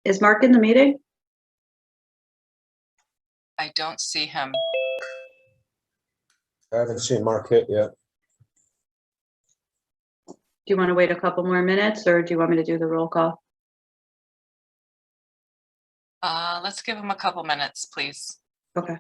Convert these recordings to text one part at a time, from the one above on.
Is Mark in the meeting? I don't see him. I haven't seen Mark hit yet. Do you want to wait a couple more minutes or do you want me to do the roll call? Let's give him a couple minutes, please. Okay.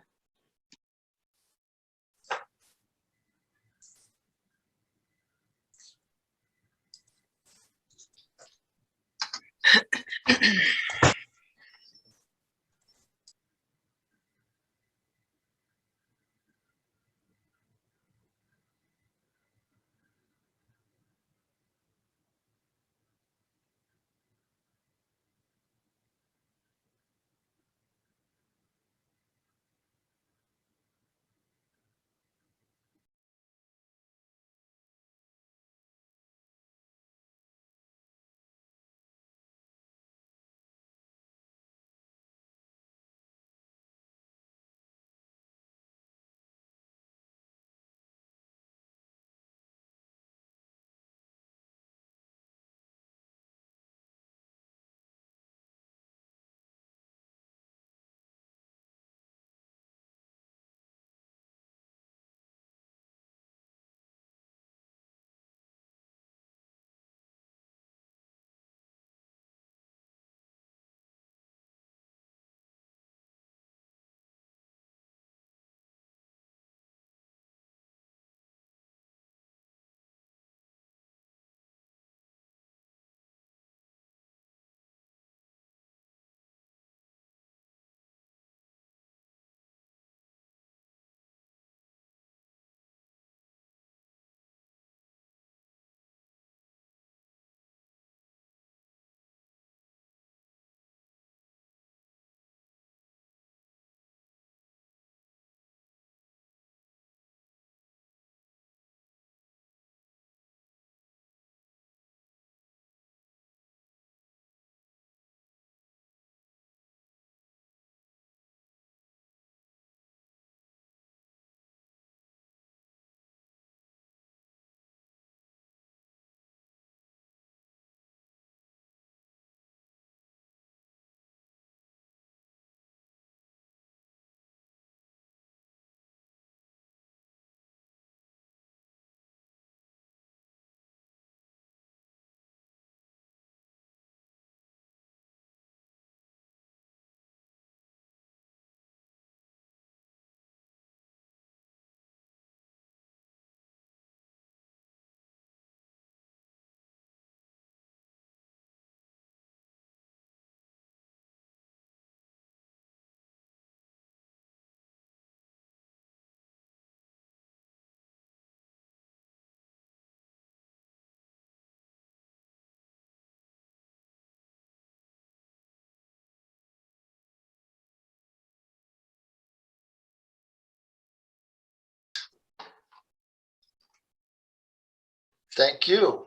Thank you.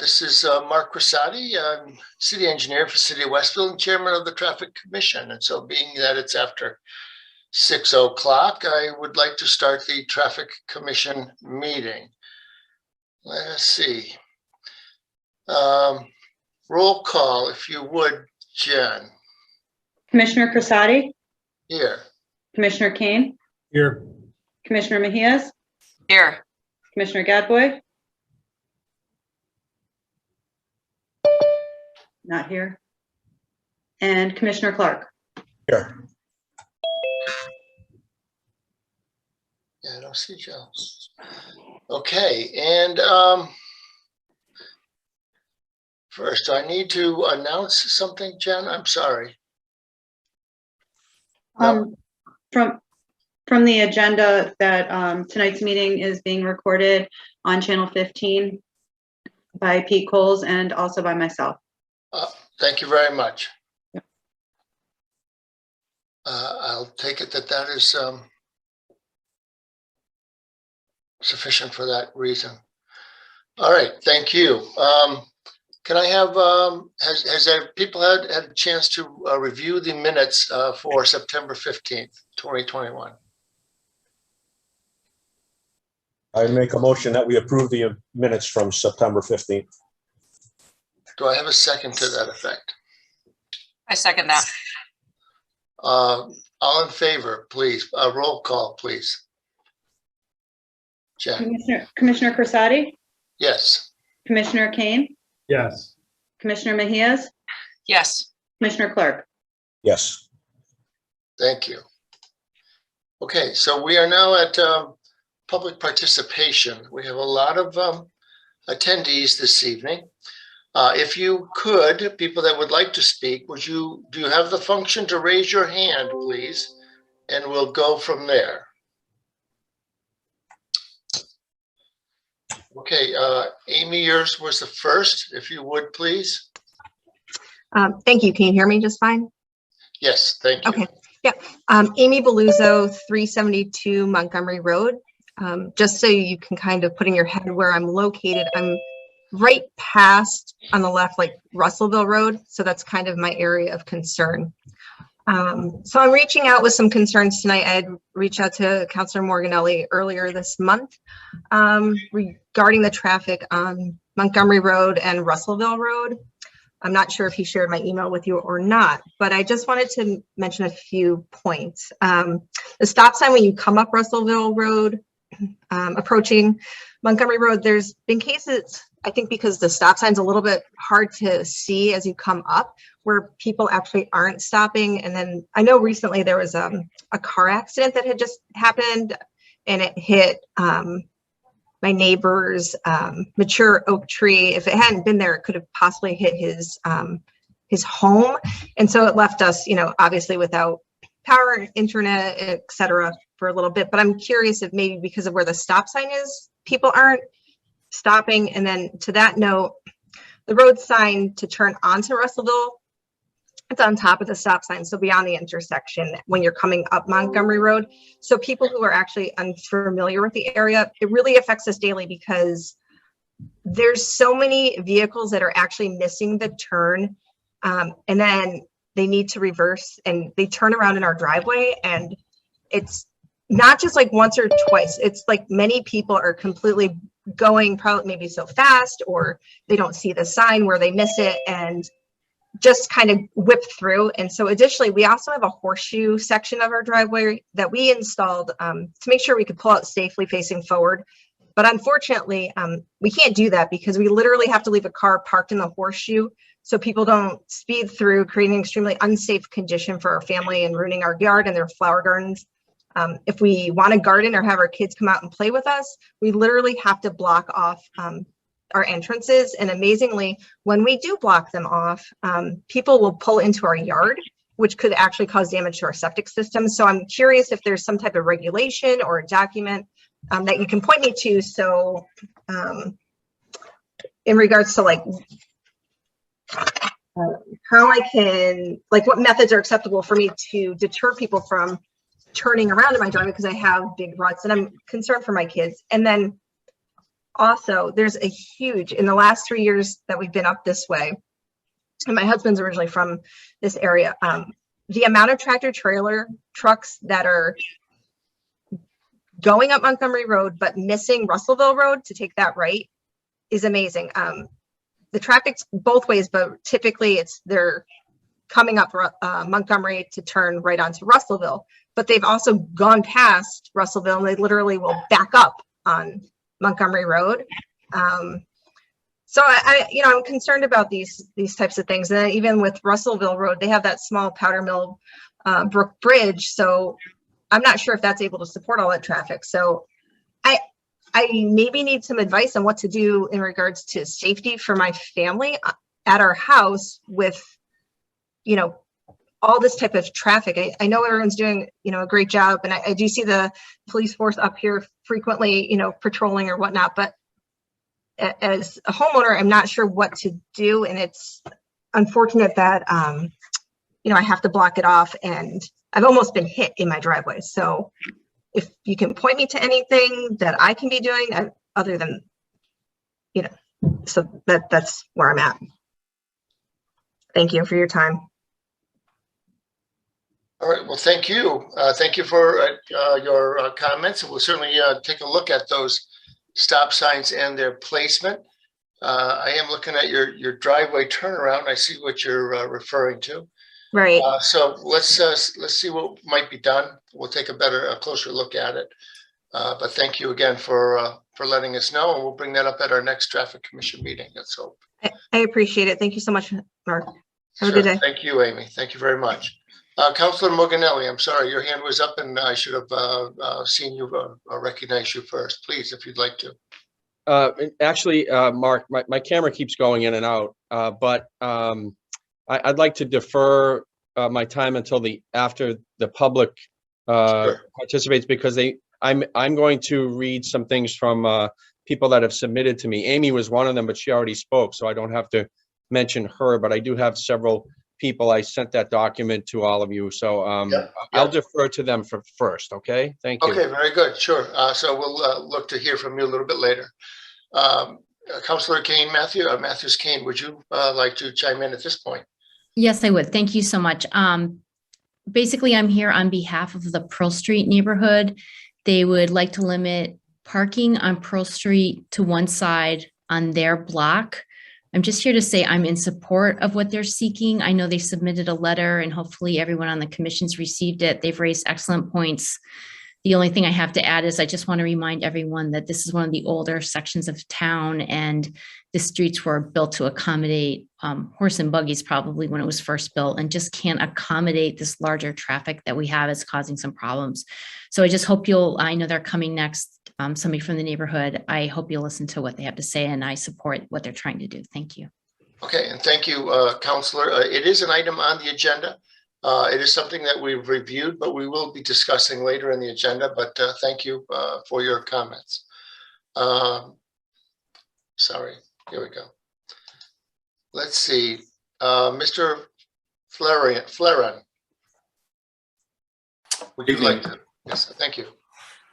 This is Mark Crissati. I'm city engineer for City of Westville and chairman of the Traffic Commission. And so being that it's after 6 o'clock, I would like to start the Traffic Commission meeting. Let us see. Roll call, if you would, Jen. Commissioner Crissati, Here. Commissioner Kane, Here. Commissioner Mejias, Here. Commissioner Gadboy. Not here. And Commissioner Clark. Here. Yeah, I don't see Joe. Okay, and first I need to announce something, Jen. I'm sorry. From the agenda that tonight's meeting is being recorded on channel 15 by Pete Coles and also by myself. Thank you very much. I'll take it that that is sufficient for that reason. All right, thank you. Can I have, has people had a chance to review the minutes for September 15th, 2021? I make a motion that we approve the minutes from September 15th. Do I have a second to that effect? I second that. All in favor, please. Roll call, please. Jen? Commissioner Crisati, Yes. Commissioner Kane, Yes. Commissioner Mejias, Yes. Commissioner Clark. Yes. Thank you. Okay, so we are now at public participation. We have a lot of attendees this evening. If you could, people that would like to speak, do you have the function to raise your hand, please? And we'll go from there. Okay, Amy, yours was the first, if you would, please. Thank you. Can you hear me just fine? Yes, thank you. Okay. Yeah. Amy Beluzzo, 372 Montgomery Road. Just so you can kind of put in your head where I'm located, I'm right past on the left, like Russellville Road. So that's kind of my area of concern. So I'm reaching out with some concerns tonight. I had reached out to Councilor Morganelli earlier this month regarding the traffic on Montgomery Road and Russellville Road. I'm not sure if he shared my email with you or not, but I just wanted to mention a few points. The stop sign when you come up Russellville Road, approaching Montgomery Road, there's been cases, I think because the stop sign's a little bit hard to see as you come up, where people actually aren't stopping. And then I know recently there was a car accident that had just happened and it hit my neighbor's mature oak tree. If it hadn't been there, it could have possibly hit his home. And so it left us, obviously without power, internet, etc. for a little bit. But I'm curious if maybe because of where the stop sign is, people aren't stopping. And then to that note, the road sign to turn onto Russellville, it's on top of the stop sign, so beyond the intersection when you're coming up Montgomery Road. So people who are actually unfamiliar with the area, it really affects us daily because there's so many vehicles that are actually missing the turn, and then they need to reverse and they turn around in our driveway, and it's not just like once or twice. It's like many people are completely going probably maybe so fast, or they don't see the sign where they miss it and just kind of whip through. And so additionally, we also have a horseshoe section of our driveway that we installed to make sure we could pull out safely facing forward. But unfortunately, we can't do that because we literally have to leave a car parked in the horseshoe so people don't speed through, creating an extremely unsafe condition for our family and ruining our yard and their flower gardens. If we want to garden or have our kids come out and play with us, we literally have to block off our entrances. And amazingly, when we do block them off, people will pull into our yard, which could actually cause damage to our septic system. So I'm curious if there's some type of regulation or a document that you can point me to. So in regards to like how I can, like what methods are acceptable for me to deter people from turning around in my driveway because I have big ruts and I'm concerned for my kids. And then also, there's a huge, in the last 3 years that we've been up this way, and my husband's originally from this area, the amount of tractor trailer trucks that are going up Montgomery Road, but missing Russellville Road to take that right is amazing. The traffic's both ways, but typically they're coming up Montgomery to turn right onto Russellville, but they've also gone past Russellville and they literally will back up on Montgomery Road. So I'm concerned about these types of things. And then even with Russellville Road, they have that small Powder Mill Brook Bridge. So I'm not sure if that's able to support all that traffic. So I maybe need some advice on what to do in regards to safety for my family at our house with, all this type of traffic. I know everyone's doing, a great job. And I do see the police force up here frequently, patrolling or whatnot, but as a homeowner, I'm not sure what to do. And it's unfortunate that, I have to block it off and I've almost been hit in my driveway. So if you can point me to anything that I can be doing other than, so that's where I'm at. Thank you for your time. All right, well, thank you. Thank you for your comments. We'll certainly take a look at those stop signs and their placement. I am looking at your driveway turnaround. I see what you're referring to. Right. So let's see what might be done. We'll take a closer look at it. But thank you again for letting us know, and we'll bring that up at our next traffic commission meeting. Let's hope. I appreciate it. Thank you so much, Mark. Have a Sure. good day. Thank you, Amy. Thank you very much. Councilor Moganelli, I'm sorry, your hand was up and I should have seen you recognize you first. Please, if you'd like to. Actually, Mark, my camera keeps going in and out, but I'd like to defer my time until after the public Sure. participates, because I'm going to read some things from people that have submitted to me. Amy was one of them, but she already spoke, so I don't have to mention her, but I do have several people. I sent that document to all of you, so I'll defer to them first, okay? Thank you. Okay, very good, sure. So we'll look to hear from you a little bit later. Councilor Kane, Matthews Kane, would you like to chime in at this point? Yes, I would. Thank you so much. Basically, I'm here on behalf of the Pearl Street neighborhood. They would like to limit parking on Pearl Street to one side on their block. I'm just here to say I'm in support of what they're seeking. I know they submitted a letter and hopefully everyone on the commission's received it. They've raised excellent points. The only thing I have to add is I just want to remind everyone that this is one of the older sections of town, and the streets were built to accommodate horse and buggies probably when it was first built, and just can't accommodate this larger traffic that we have. Is causing some problems. So I just hope I know they're coming next, somebody from the neighborhood. I hope you'll listen to what they have to say, and I support what they're trying to do. Thank you. Okay, and thank you, Councilor. It is an item on the agenda. It is something that we've reviewed, but we will be discussing later in the agenda. But thank you for your comments. Sorry, here we go. Let's see, Mr. Flaren. Would you like to? Yes, thank you.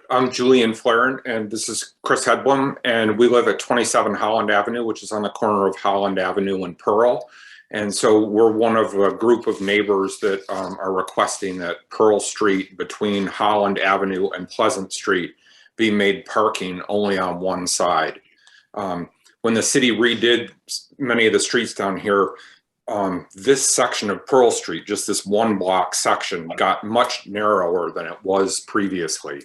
I'm Julian Flaren, and this is Chris Hedblum, and we live at 27 Holland Avenue, which is on the corner of Holland Avenue and Pearl. And so we're one of a group of neighbors that are requesting that Pearl Street between Holland Avenue and Pleasant Street be made parking only on one side. When the city redid many of the streets down here, this section of Pearl Street, just this one block section, got much narrower than it was previously.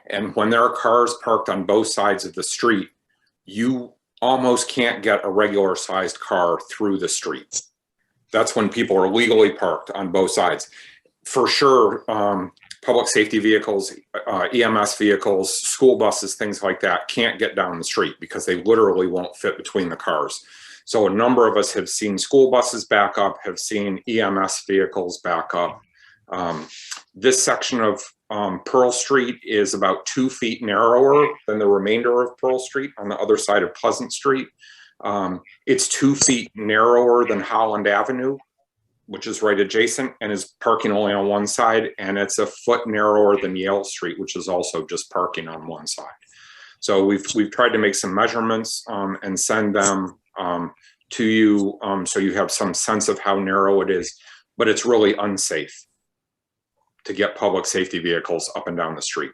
And when there are cars parked on both sides of the street, you almost can't get a regular sized car through the street. That's when people are legally parked on both sides. For sure, public safety vehicles, EMS vehicles, school buses, things like that can't get down the street because they literally won't fit between the cars. So a number of us have seen school buses back up, have seen EMS vehicles back up. This section of Pearl Street is about 2 feet narrower than the remainder of Pearl Street on the other side of Pleasant Street. It's 2 feet narrower than Holland Avenue, which is right adjacent and is parking only on one side. And it's a foot narrower than Yale Street, which is also just parking on one side. So we've tried to make some measurements and send them to you so you have some sense of how narrow it is, but it's really unsafe to get public safety vehicles up and down the street.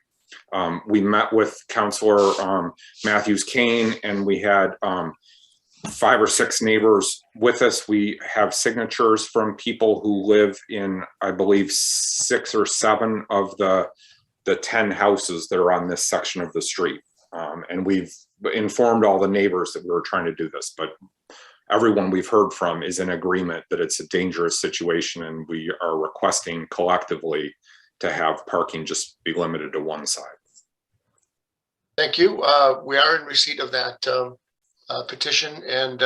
We met with Councilor Matthews Kane, and we had 5 or 6 neighbors with us. We have signatures from people who live in, I believe, 6 or 7 of the 10 houses that are on this section of the street. And we've informed all the neighbors that we were trying to do this, but everyone we've heard from is in agreement that it's a dangerous situation, and we are requesting collectively to have parking just be limited to one side. Thank you. We are in receipt of that petition, and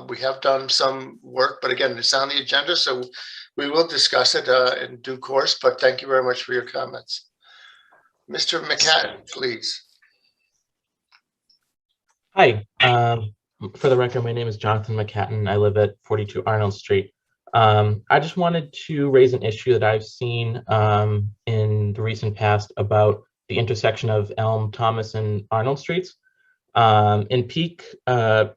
we have done some work, but again, it's on the agenda, so we will discuss it in due course, but thank you very much for your comments. Mr. McCatton, please. Hi, for the record, my name is Jonathan McCatton. I live at 42 Arnold Street. I just wanted to raise an issue that I've seen in the recent past about the intersection of Elm, Thomas, and Arnold Streets. In peak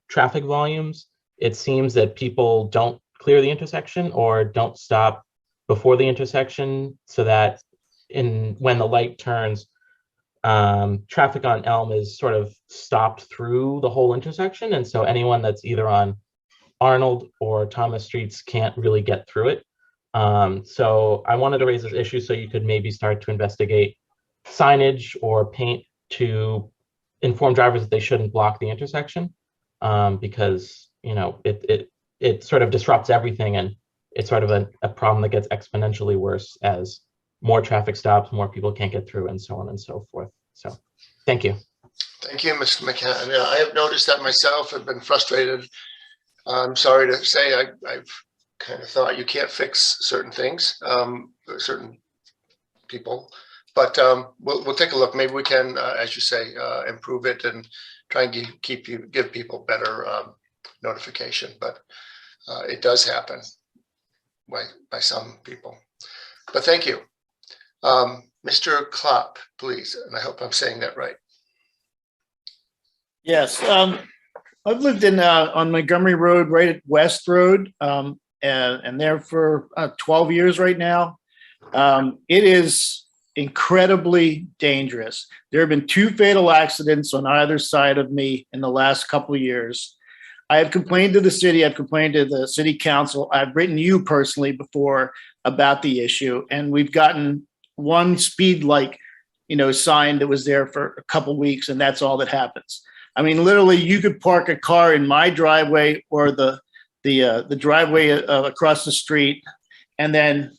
traffic volumes, it seems that people don't clear the intersection or don't stop before the intersection, so that when the light turns, traffic on Elm is sort of stopped through the whole intersection. And so anyone that's either on Arnold or Thomas Streets can't really get through it. So I wanted to raise this issue so you could maybe start to investigate signage or paint to inform drivers that they shouldn't block the intersection, because it sort of disrupts everything, and it's sort of a problem that gets exponentially worse as more traffic stops, more people can't get through, and so on and so forth. So thank you. Thank you, Mr. McCann. Yeah, I have noticed that myself. I've been frustrated. I'm sorry to say I've kind of thought you can't fix certain things, certain people, but we'll take a look. Maybe we can, as you say, improve it and try and give people better notification. But it does happen by some people. But thank you. Mr. Klopp, please, and I hope I'm saying that right. Yes, I've lived in on Montgomery Road, right at West Road, and there for 12 years right now. It is incredibly dangerous. There have been 2 fatal accidents on either side of me in the last couple of years. I have complained to the city. I've complained to the city council. I've written you personally before about the issue, and we've gotten one speed like, sign that was there for a couple of weeks, and that's all that happens. I mean, literally, you could park a car in my driveway or the driveway across the street, and then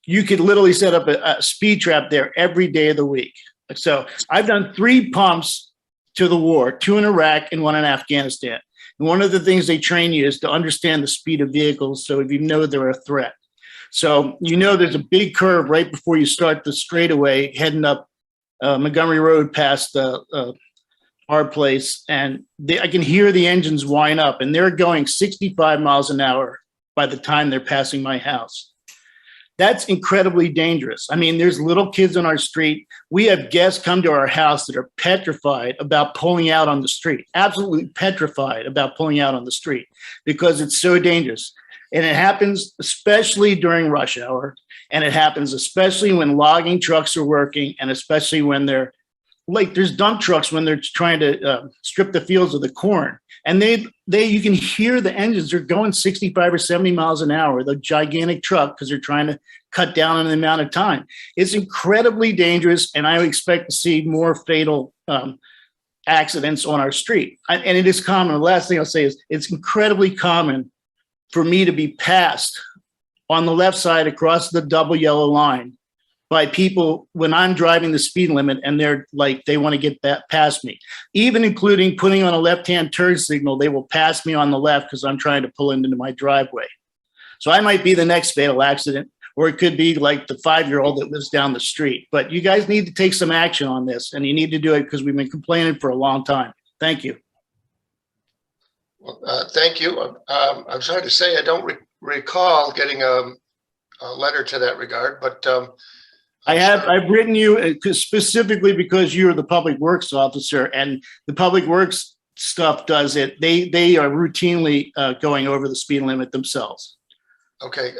you could literally set up a speed trap there every day of the week. So I've done 3 pumps to the war, 2 in Iraq and 1 in Afghanistan. And one of the things they train you is to understand the speed of vehicles, so if you know they're a threat. So there's a big curve right before you start the straightaway heading up Montgomery Road past our place, and I can hear the engines whine up, and they're going 65 miles an hour by the time they're passing my house. That's incredibly dangerous. I mean, there's little kids on our street. We have guests come to our house that are petrified about pulling out on the street, absolutely petrified about pulling out on the street because it's so dangerous. And it happens especially during rush hour, and it happens especially when logging trucks are working, and especially when they're like, there's dump trucks when they're trying to strip the fields of the corn, and you can hear the engines. They're going 65 or 70 miles an hour, the gigantic truck, because they're trying to cut down on the amount of time. It's incredibly dangerous, and I would expect to see more fatal accidents on our street. And it is common. The last thing I'll say is it's incredibly common for me to be passed on the left side across the double yellow line by people when I'm driving the speed limit, and they're like, they want to get past me, even including putting on a left-hand turn signal. They will pass me on the left because I'm trying to pull into my driveway. So I might be the next fatal accident, or it could be like the 5-year-old that lives down the street. But you guys need to take some action on this, and you need to do it because we've been complaining for a long time. Thank you. Well, thank you. I'm sorry to say I don't recall getting a letter to that regard, but I've written you specifically because you're the public works officer, and the public works stuff does it. They are routinely going over the speed limit themselves. Okay.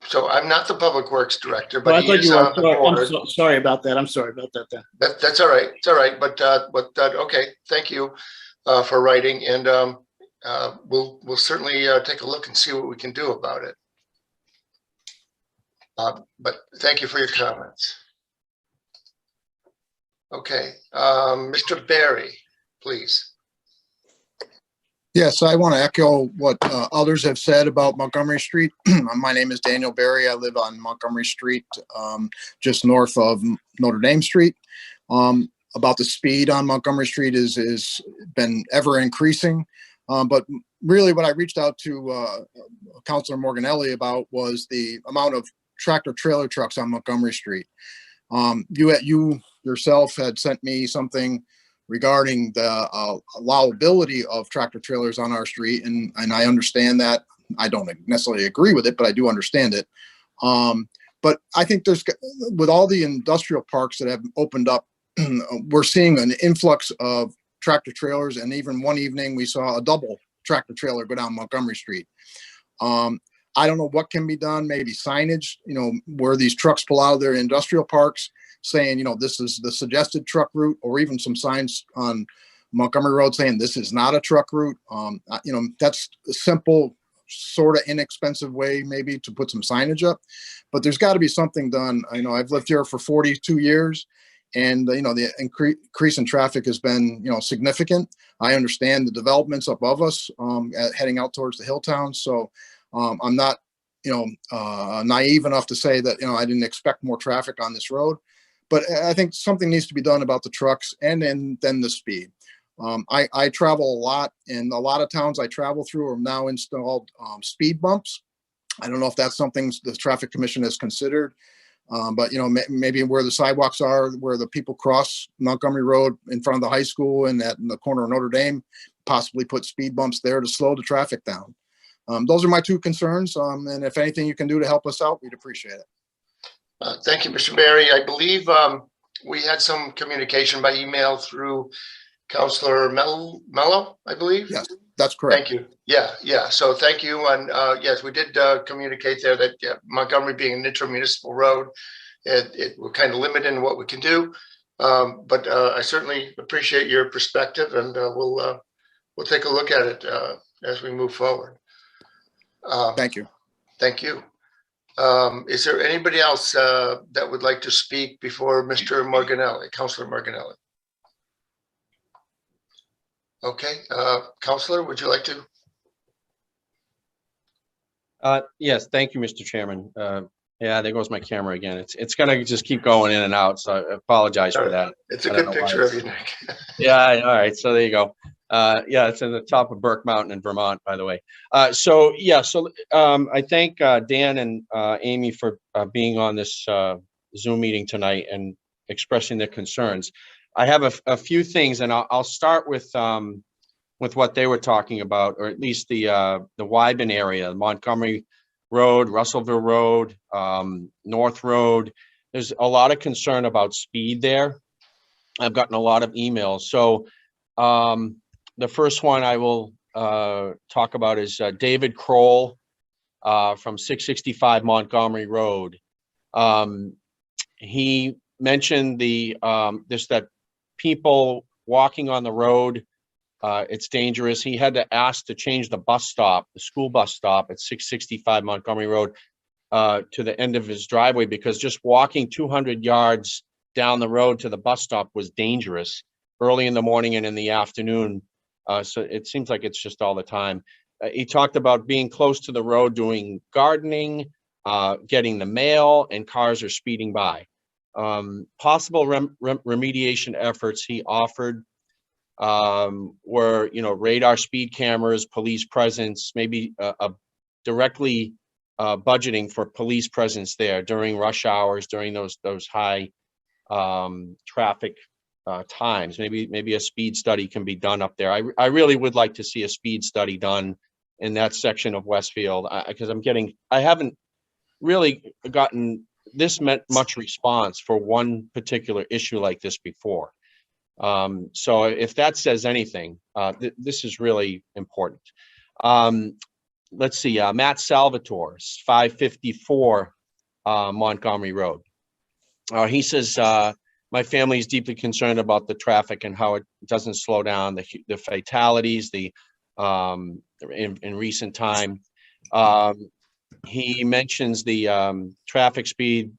So I'm not the public works director, but I he thought is you were. on the board. I'm sorry about that. I'm sorry about that then. That's all right. It's all right. But okay. Thank you for writing, and we'll certainly take a look and see what we can do about it. But thank you for your comments. Okay, Mr. Barry, please. Yes, I want to echo what others have said about Montgomery Street. My name is Daniel Barry. I live on Montgomery Street, just north of Notre Dame Street. About the speed on Montgomery Street is been ever increasing. But really what I reached out to Councilor Morganelli about was the amount of tractor trailer trucks on Montgomery Street. You yourself had sent me something regarding the allowability of tractor trailers on our street, and I understand that. I don't necessarily agree with it, but I do understand it. But I think with all the industrial parks that have opened up, we're seeing an influx of tractor trailers, and even one evening we saw a double tractor trailer go down Montgomery Street. I don't know what can be done, maybe signage, where these trucks pull out of their industrial parks, saying, this is the suggested truck route, or even some signs on Montgomery Road saying this is not a truck route. That's a simple, sort of inexpensive way maybe to put some signage up, but there's got to be something done. I know I've lived here for 42 years, and the increase in traffic has been significant. I understand the developments above us heading out towards the hill towns, so I'm not naive enough to say that I didn't expect more traffic on this road, but I think something needs to be done about the trucks and then the speed. I travel a lot, and a lot of towns I travel through have now installed speed bumps. I don't know if that's something the Traffic Commission has considered, but maybe where the sidewalks are, where the people cross Montgomery Road in front of the high school and in the corner of Notre Dame, possibly put speed bumps there to slow the traffic down. Those are my two concerns, and if anything you can do to help us out, we'd appreciate it. Thank you, Mr. Barry. I believe we had some communication by email through Councillor Mello, I believe. Yes, that's correct. Thank you. Yeah. So thank you. And yes, we did communicate there that Montgomery being an intermunicipal road, we're kind of limited in what we can do. But I certainly appreciate your perspective, and we'll take a look at it as we move forward. Thank you. Thank you. Is there anybody else that would like to speak before Mr. Morganelli, Councillor Morganelli? Okay, Councillor, would you like to? Yes, thank you, Mr. Chairman. Yeah, there goes my camera again. It's gonna just keep going in and out, so I apologize for that. It's a good picture of you, Nick. Yeah, all right, so there you go. Yeah, it's in the top of Burke Mountain in Vermont, by the way. I thank Dan and Amy for being on this Zoom meeting tonight and expressing their concerns. I have a few things, and I'll start with what they were talking about, or at least the Wyben area, Montgomery Road, Russellville Road, North Road. There's a lot of concern about speed there. I've gotten a lot of emails. So the first one I will talk about is David Kroll from 665 Montgomery Road. He mentioned that people walking on the road, it's dangerous. He had to ask to change the bus stop, the school bus stop at 665 Montgomery Road to the end of his driveway, because just walking 200 yards down the road to the bus stop was dangerous early in the morning and in the afternoon. So it seems like it's just all the time. He talked about being close to the road, doing gardening, getting the mail, and cars are speeding by. Possible remediation efforts he offered were, radar speed cameras, police presence, maybe directly budgeting for police presence there during rush hours, during those high traffic times. Maybe a speed study can be done up there. I really would like to see a speed study done in that section of Westfield, because I haven't really gotten this much response for one particular issue like this before. So if that says anything, this is really important. Let's see, Matt Salvatore, 554 Montgomery Road. He says, my family is deeply concerned about the traffic and how it doesn't slow down, the fatalities, in recent time. He mentions the traffic speed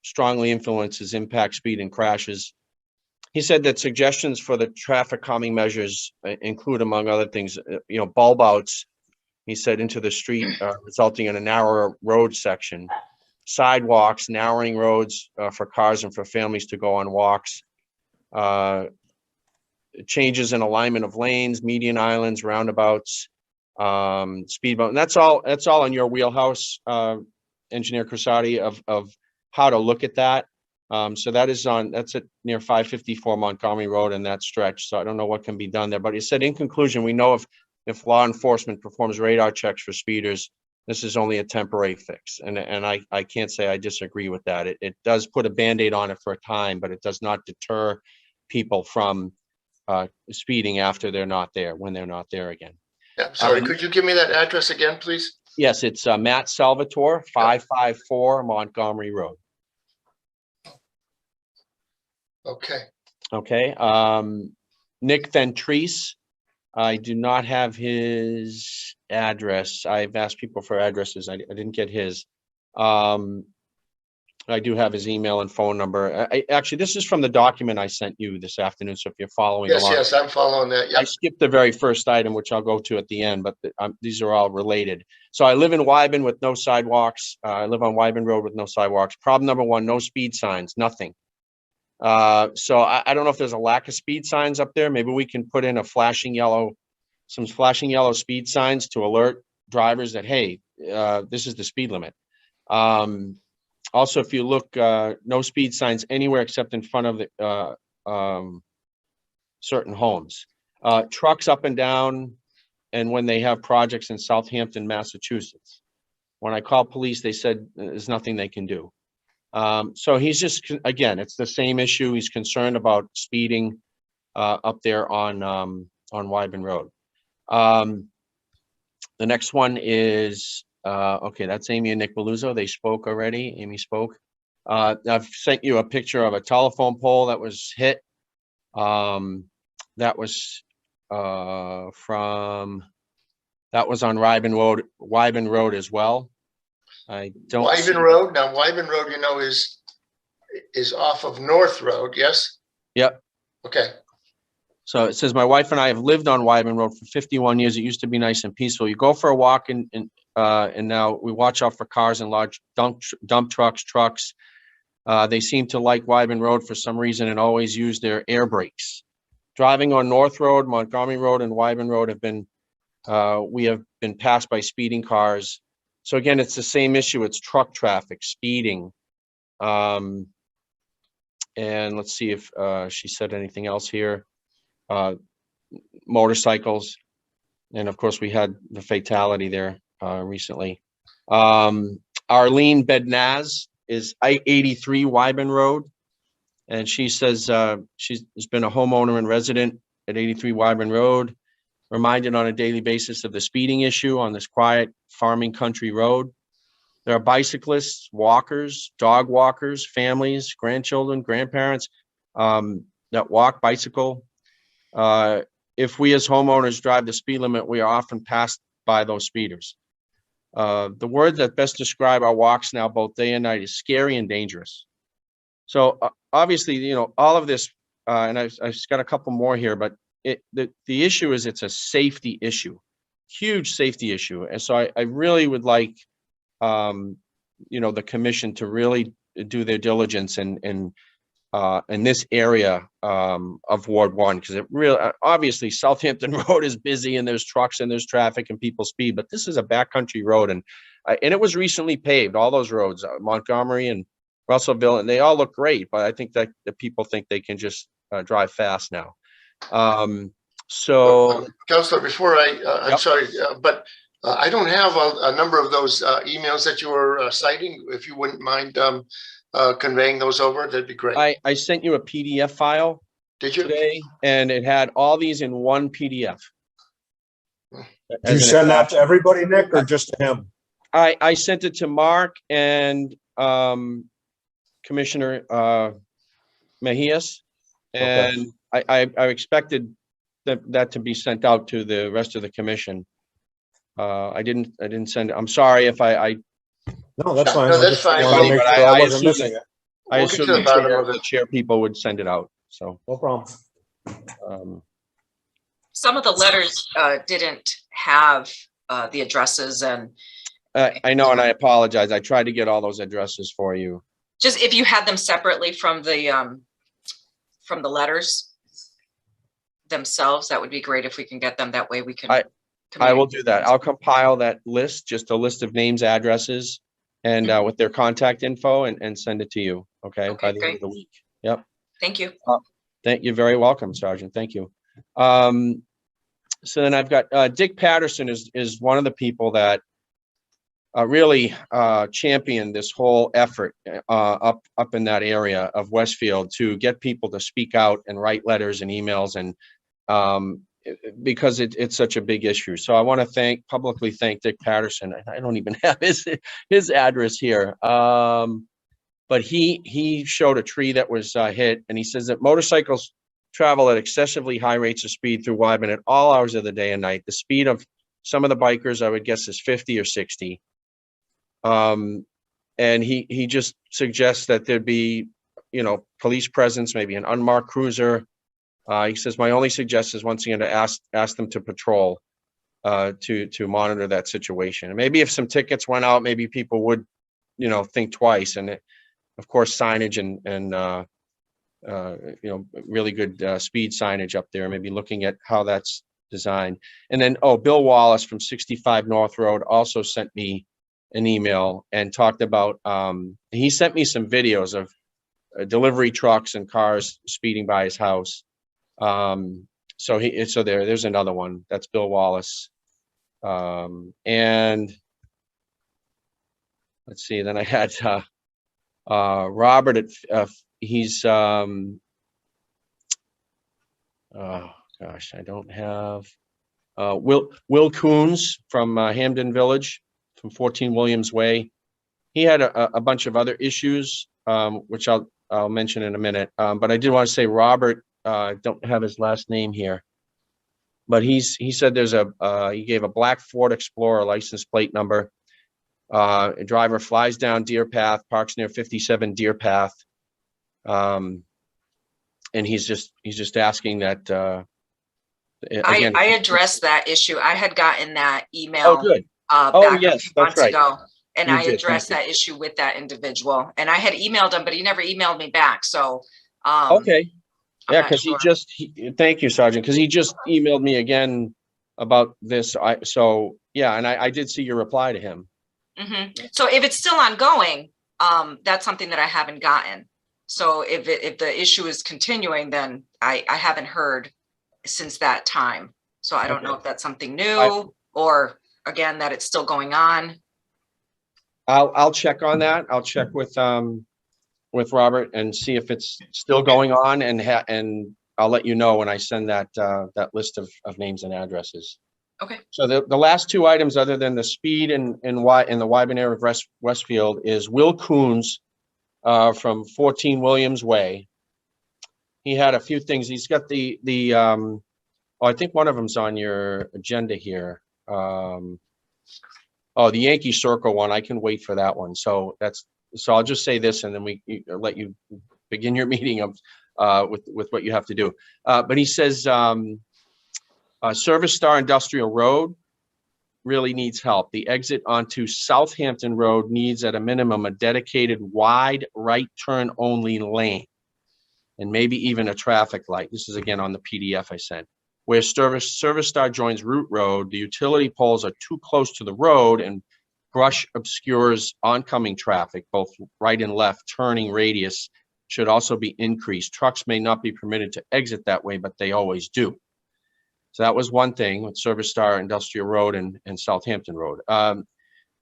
strongly influences impact speed and crashes. He said that suggestions for the traffic calming measures include, among other things, bulb outs, he said, into the street, resulting in a narrower road section, sidewalks, narrowing roads for cars and for families to go on walks, changes in alignment of lanes, median islands, roundabouts, speed bump. And that's all in your wheelhouse, Engineer Crissati, of how to look at that. So that's at near 554 Montgomery Road in that stretch. So I don't know what can be done there, but he said, in conclusion, we know if law enforcement performs radar checks for speeders, this is only a temporary fix. And I can't say I disagree with that. It does put a Band-Aid on it for a time, but it does not deter people from speeding after they're not there, when they're not there again. Yeah, sorry, could you give me that address again, please? Yes, it's Matt Salvatore, 554 Montgomery Road. Okay. Okay, Nick Ventris, I do not have his address. I've asked people for addresses. I didn't get his. I do have his email and phone number. Actually, this is from the document I sent you this afternoon, so if you're following Yes, along. yes, I'm following that. I Yeah. skipped the very first item, which I'll go to at the end, but these are all related. So I live in Wyben with no sidewalks. I live on Wyben Road with no sidewalks. Problem number one, no speed signs, nothing. So I don't know if there's a lack of speed signs up there. Maybe we can put in some flashing yellow speed signs to alert drivers that, hey, this is the speed limit. Also, if you look, no speed signs anywhere except in front of the certain homes. Trucks up and down, and when they have projects in Southampton, Massachusetts. When I called police, they said there's nothing they can do. So he's just, again, it's the same issue. He's concerned about speeding up there on Wyben Road. The next one is, okay, that's Amy and Nick Beluzzo. They spoke already. Amy spoke. I've sent you a picture of a telephone pole that was hit. That was on Wyben Road as well. I don't. Wyben Road. Now, Wyben Road, you know, is off of North Road. Yes. Yep. Okay. So it says, my wife and I have lived on Wyben Road for 51 years. It used to be nice and peaceful. You go for a walk and now we watch out for cars and large dump trucks. They seem to like Wyben Road for some reason and always use their air brakes. Driving on North Road, Montgomery Road, and Wyben Road we have been passed by speeding cars. So again, it's the same issue. It's truck traffic, speeding. And let's see if she said anything else here. Motorcycles. And of course, we had the fatality there recently. Arlene Bednaz is 83 Wyben Road. And she says she's been a homeowner and resident at 83 Wyben Road, reminded on a daily basis of the speeding issue on this quiet farming country road. There are bicyclists, walkers, dog walkers, families, grandchildren, grandparents that walk, bicycle. If we as homeowners drive the speed limit, we are often passed by those speeders. The word that best describe our walks now, both day and night, is scary and dangerous. So obviously, you know, all of this, and I've got a couple more here, but the issue is it's a safety issue, huge safety issue. And so I really would like, you know, the commission to really do their diligence in this area of Ward 1, because it really, obviously Southampton Road is busy and there's trucks and there's traffic and people speed, but this is a backcountry road and it was recently paved, all those roads, Montgomery and Russellville, and they all look great, but I think that the people think they can just drive fast now. So Councilor, before I'm Yep. sorry, but I don't have a number of those emails that you were citing. If you wouldn't mind conveying those over, that'd be great. I sent you a PDF file Did you? today, and it had all these in one PDF. Did you send that to everybody, Nick, or just to him? I sent it to Mark and Commissioner Mejias, and I expected that to be sent out to the rest of the commission. I didn't send it. I'm sorry if I No, that's fine. No, I that's just fine. wanted to make But sure I I wasn't assume missing it. I We'll get assume to the bottom of it. the chair people would send it out. So No problem. Some of the letters didn't have the addresses, and I know, and I apologize. I tried to get all those addresses for you. just if you had them separately from the letters themselves, that would be great if we can get them. That way we can. I will do that. I'll compile that list, just a list of names, addresses, and with their contact info and send it to you. Okay, by the end of the week. Yep. Thank you. You're very welcome, Sergeant. Thank you. So then I've got Dick Patterson is one of the people that really championed this whole effort up in that area of Westfield to get people to speak out and write letters and emails, and because it's such a big issue. So I want to publicly thank Dick Patterson. I don't even have his address here. But But he showed a tree that was hit, and he says that motorcycles travel at excessively high rates of speed through Wyben at all hours of the day and night. The speed of some of the bikers, I would guess, is 50 or 60. And he just suggests that there'd be, police presence, maybe an unmarked cruiser. He says, my only suggestion is once again to ask them to patrol, to monitor that situation. And maybe if some tickets went out, maybe people would, think twice. And of course, signage and really good speed signage up there, maybe looking at how that's designed. And then, Bill Wallace from 65 North Road also sent me an email and talked about, he sent me some videos of delivery trucks and cars speeding by his house. So there's another one. That's Bill Wallace. And let's see, then I had Robert he's oh gosh, I don't have Will Coons from Hamden Village, from 14 Williams Way. He had a bunch of other issues, which I'll mention in a minute. But I did want to say Robert, don't have his last name here, but he said there's he gave a black Ford Explorer license plate number. A driver flies down Deer Path, parks near 57 Deer Path. And he's just asking that, again, I addressed that issue. I had gotten that email. Oh, good. Back Yes, a few that's months right. ago, and You I did, addressed thank that issue with that individual. And I had emailed him, but he never emailed me back. So, Okay. I'm Yeah, not because sure. thank you, Sergeant, because he just emailed me again about this. And I did see your reply to him. Mm-hmm. So if it's still ongoing, that's something that I haven't gotten. So if the issue is continuing, then I haven't heard since that time. So I don't know if that's something new or again, that it's still going on. I'll check on that. I'll check with Robert and see if it's still going on, and I'll let you know when I send that list of names and addresses. Okay. So the last two items, other than the speed in the Wyben area of Westfield, is Will Coons from 14 Williams Way. He had a few things. He's got the I think one of them's on your agenda here. The Yankee Circle one. I can wait for that one. So I'll just say this, and then let you begin your meeting with what you have to do. But he says Service Star Industrial Road really needs help. The exit onto Southampton Road needs at a minimum a dedicated wide right turn only lane, and maybe even a traffic light. This is again on the PDF I sent. Where Service Star joins Route Road, the utility poles are too close to the road and brush obscures oncoming traffic. Both right and left turning radius should also be increased. Trucks may not be permitted to exit that way, but they always do. So that was one thing with Service Star Industrial Road and Southampton Road.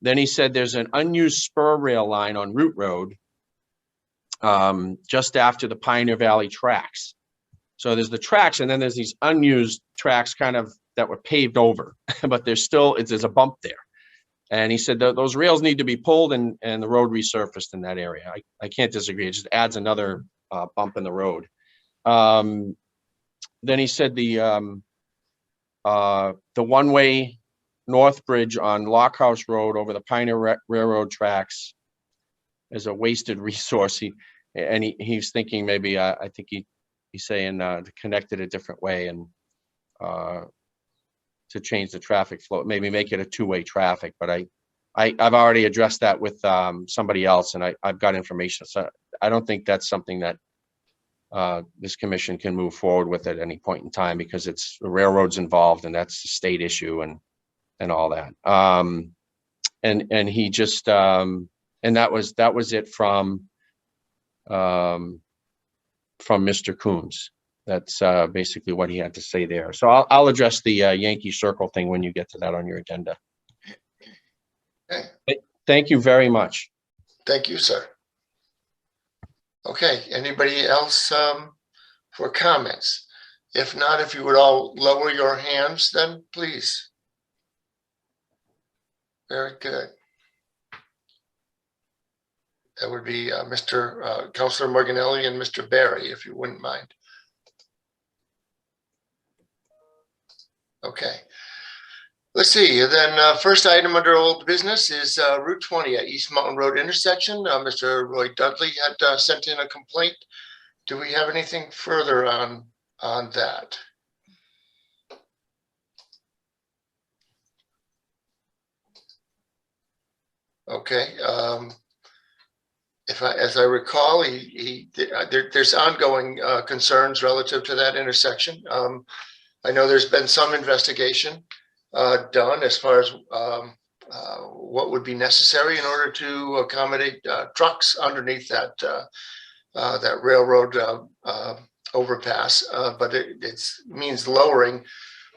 Then he said there's an unused spur rail line on Route Road just after the Pioneer Valley tracks. So there's the tracks, and then there's these unused tracks kind of that were paved over, but there's a bump there. And he said those rails need to be pulled and the road resurfaced in that area. I can't disagree. It just adds another bump in the road. Then he said the one-way north bridge on Lockhouse Road over the Pioneer Railroad tracks is a wasted resource. He's thinking maybe I think he's saying to connect it a different way and to change the traffic flow, maybe make it a two-way traffic. But I've already addressed that with somebody else, and I've got information. So I don't think that's something that this commission can move forward with at any point in time, because it's the railroads involved, and that's a state issue and all that. And he just and that was it from Mr. Coons. That's basically what he had to say there. So I'll address the Yankee Circle thing when you get to that on your agenda. Okay. Thank you very much. Thank you, sir. Okay, anybody else for comments? If not, if you would all lower your hands, then please. Very good. That would be Mr. Councilor Morganelli and Mr. Barry, if you wouldn't mind. Okay. Let's see, then first item under old business is Route 20 at East Mountain Road intersection. Mr. Roy Dudley had sent in a complaint. Do we have anything further on that? Okay. As I recall, there's ongoing concerns relative to that intersection. I know there's been some investigation done as far as what would be necessary in order to accommodate trucks underneath that railroad overpass, but it means lowering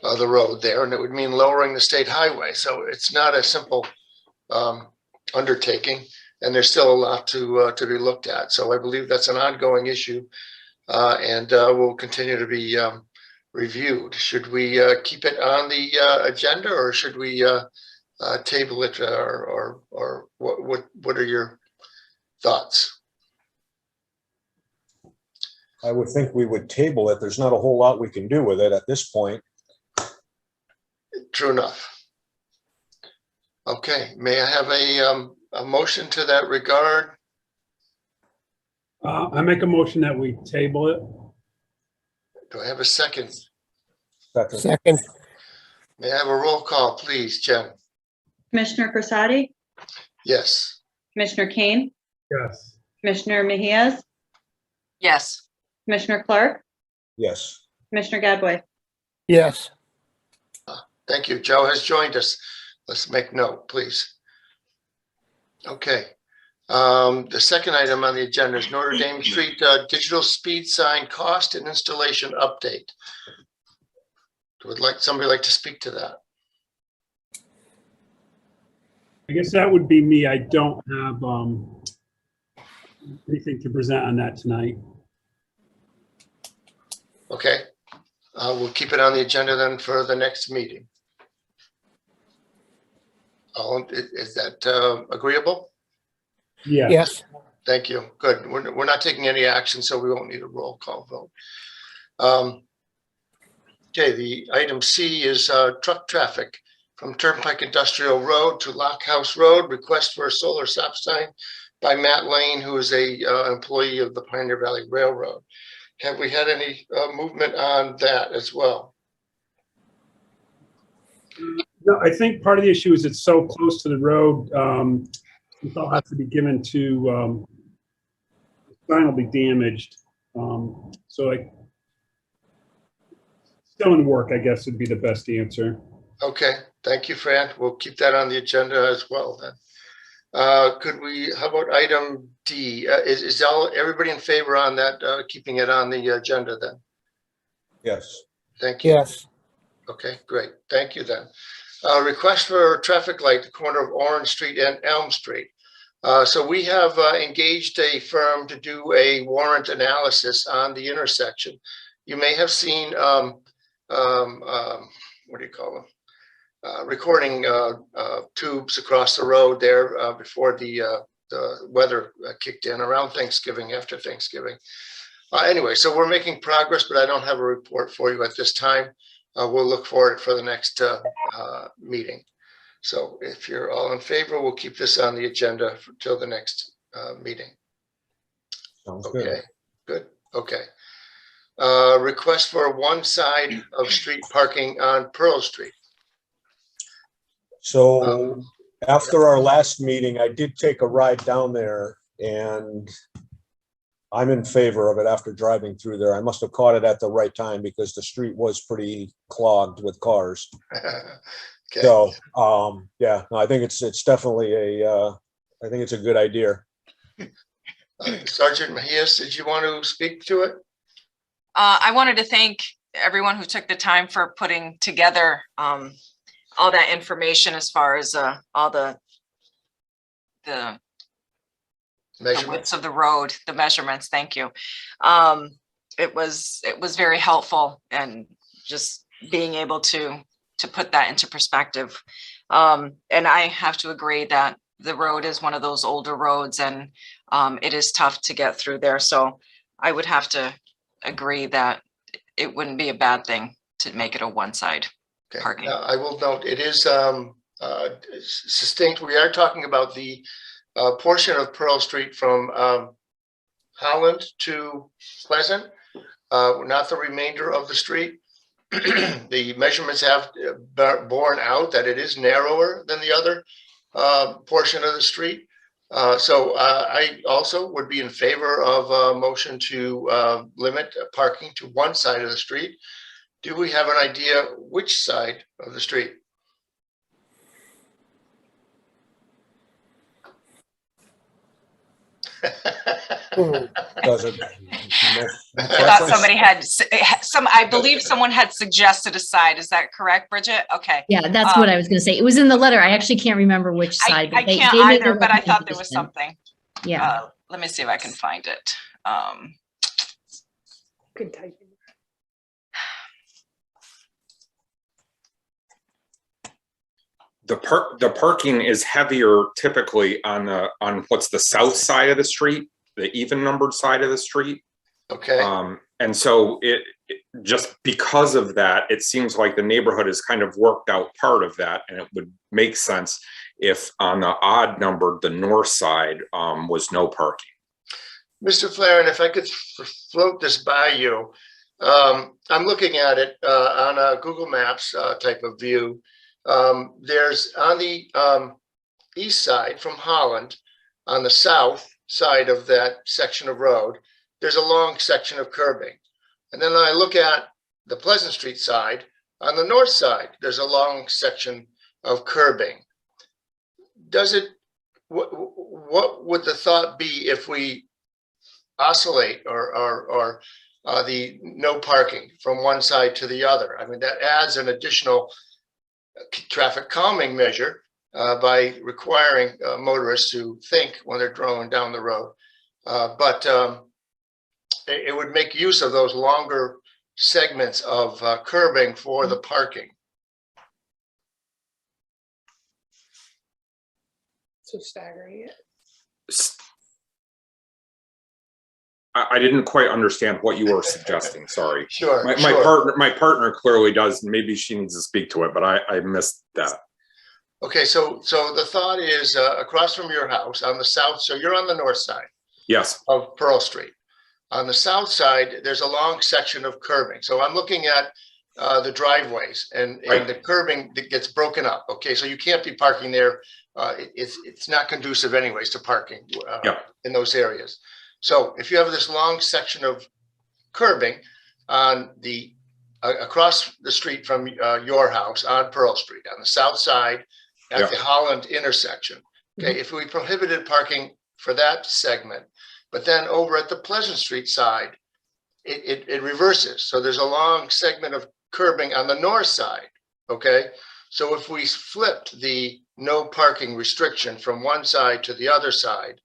the road there, and it would mean lowering the state highway. So it's not a simple undertaking, and there's still a lot to be looked at. So I believe that's an ongoing issue, and will continue to be reviewed. Should we keep it on the agenda, or should we table it, or what are your thoughts? I would think we would table it. There's not a whole lot we can do with it at this point. True enough. Okay, may I have a motion to that regard? I make a motion that we table it. Do I have a second? Second. May I have a roll call, please, Jen? Commissioner Crissati, Yes. Commissioner Kane, Yes. Commissioner Mejias, Yes. Commissioner Clark, Yes. Commissioner Gadboy. Yes. Thank you. Joe has joined us. Let's make note, please. Okay. The second item on the agenda is Notre Dame Street digital speed sign cost and installation update. Would somebody like to speak to that? I guess that would be me. I don't have anything to present on that tonight. Okay. We'll keep it on the agenda then for the next meeting. Is that agreeable? Yeah. Yes. Thank you. Good. We're not taking any action, so we won't need a roll call vote. Okay, the item C is truck traffic from Turnpike Industrial Road to Lockhouse Road. Request for a solar stop sign by Matt Lane, who is a employee of the Pioneer Valley Railroad. Have we had any movement on that as well? No, I think part of the issue is it's so close to the road. It all has to be given to, the sign will be damaged. So still in work, I guess would be the best answer. Okay, thank you, Fran. We'll keep that on the agenda as well then. How about item D? Is everybody in favor on that, keeping it on the agenda then? Yes. Thank you. Yes. Okay, great. Thank you then. Request for a traffic light at the corner of Orange Street and Elm Street. So we have engaged a firm to do a warrant analysis on the intersection. You may have seen, what do you call them? Recording tubes across the road there before the weather kicked in around Thanksgiving, after Thanksgiving. Anyway, so we're making progress, but I don't have a report for you at this time. We'll look for it for the next meeting. So if you're all in favor, we'll keep this on the agenda till the next meeting. Sounds Okay, good. good. Okay. Request for one side of street parking on Pearl Street. So after our last meeting, I did take a ride down there, and I'm in favor of it after driving through there. I must have caught it at the right time because the street was pretty clogged with cars. Okay. So, yeah, no, I think it's definitely I think it's a good idea. Sergeant Mejias, did you want to speak to it? I wanted to thank everyone who took the time for putting together all that information as far as all the widths of the road, the measurements. Thank you. It was very helpful, and just being able to put that into perspective. And I have to agree that the road is one of those older roads and it is tough to get through there. So I would have to agree that it wouldn't be a bad thing to make it a one-side Okay. parking. Now, I will note, it is distinct. We are talking about the portion of Pearl Street from Holland to Pleasant, not the remainder of the street. The measurements have borne out that it is narrower than the other portion of the street. So I also would be in favor of a motion to limit parking to one side of the street. Do we have an idea which side of the street? Doesn't. I thought somebody had I believe someone had suggested a side. Is that correct, Bridget? Okay. Yeah, that's what I was going to say. It was in the letter. I actually can't remember which side. I but they can't made a either, but I thought there was recommendation. something. Yeah. Let me see if I can find it. Good typing. The parking is heavier typically on what's the south side of the street, the even numbered side of the street. Okay. And so it just because of that, it seems like the neighborhood has kind of worked out part of that, and it would make sense if on the odd numbered, the north side was no parking. Mr. Flaren, if I could float this by you, I'm looking at it on a Google Maps type of view. There's on the east side from Holland, on the south side of that section of road, there's a long section of curbing. And then I look at the Pleasant Street side, on the north side, there's a long section of curbing. What would the thought be if we oscillate or the no parking from one side to the other? I mean, that adds an additional traffic calming measure by requiring motorists to think when they're driving down the road. But it would make use of those longer segments of curbing for the parking. So staggering it. I didn't quite understand what you were suggesting. Sorry. Sure. My partner clearly does. Maybe she needs to speak to it, but I missed that. Okay, so the thought is across from your house on the south, so you're on the north side. Yes. Of Pearl Street. On the south side, there's a long section of curbing. So I'm looking at the driveways and the curbing that gets broken up. Okay, so you can't be parking there. It's not conducive anyways to parking in those areas. So if you have this long section of curbing on the across the street from your house on Pearl Street on the south side at the Holland intersection, okay, if we prohibited parking for that segment, but then over at the Pleasant Street side, it reverses. So there's a long segment of curbing on the north side, okay? So if we flipped the no parking restriction from one side to the other side,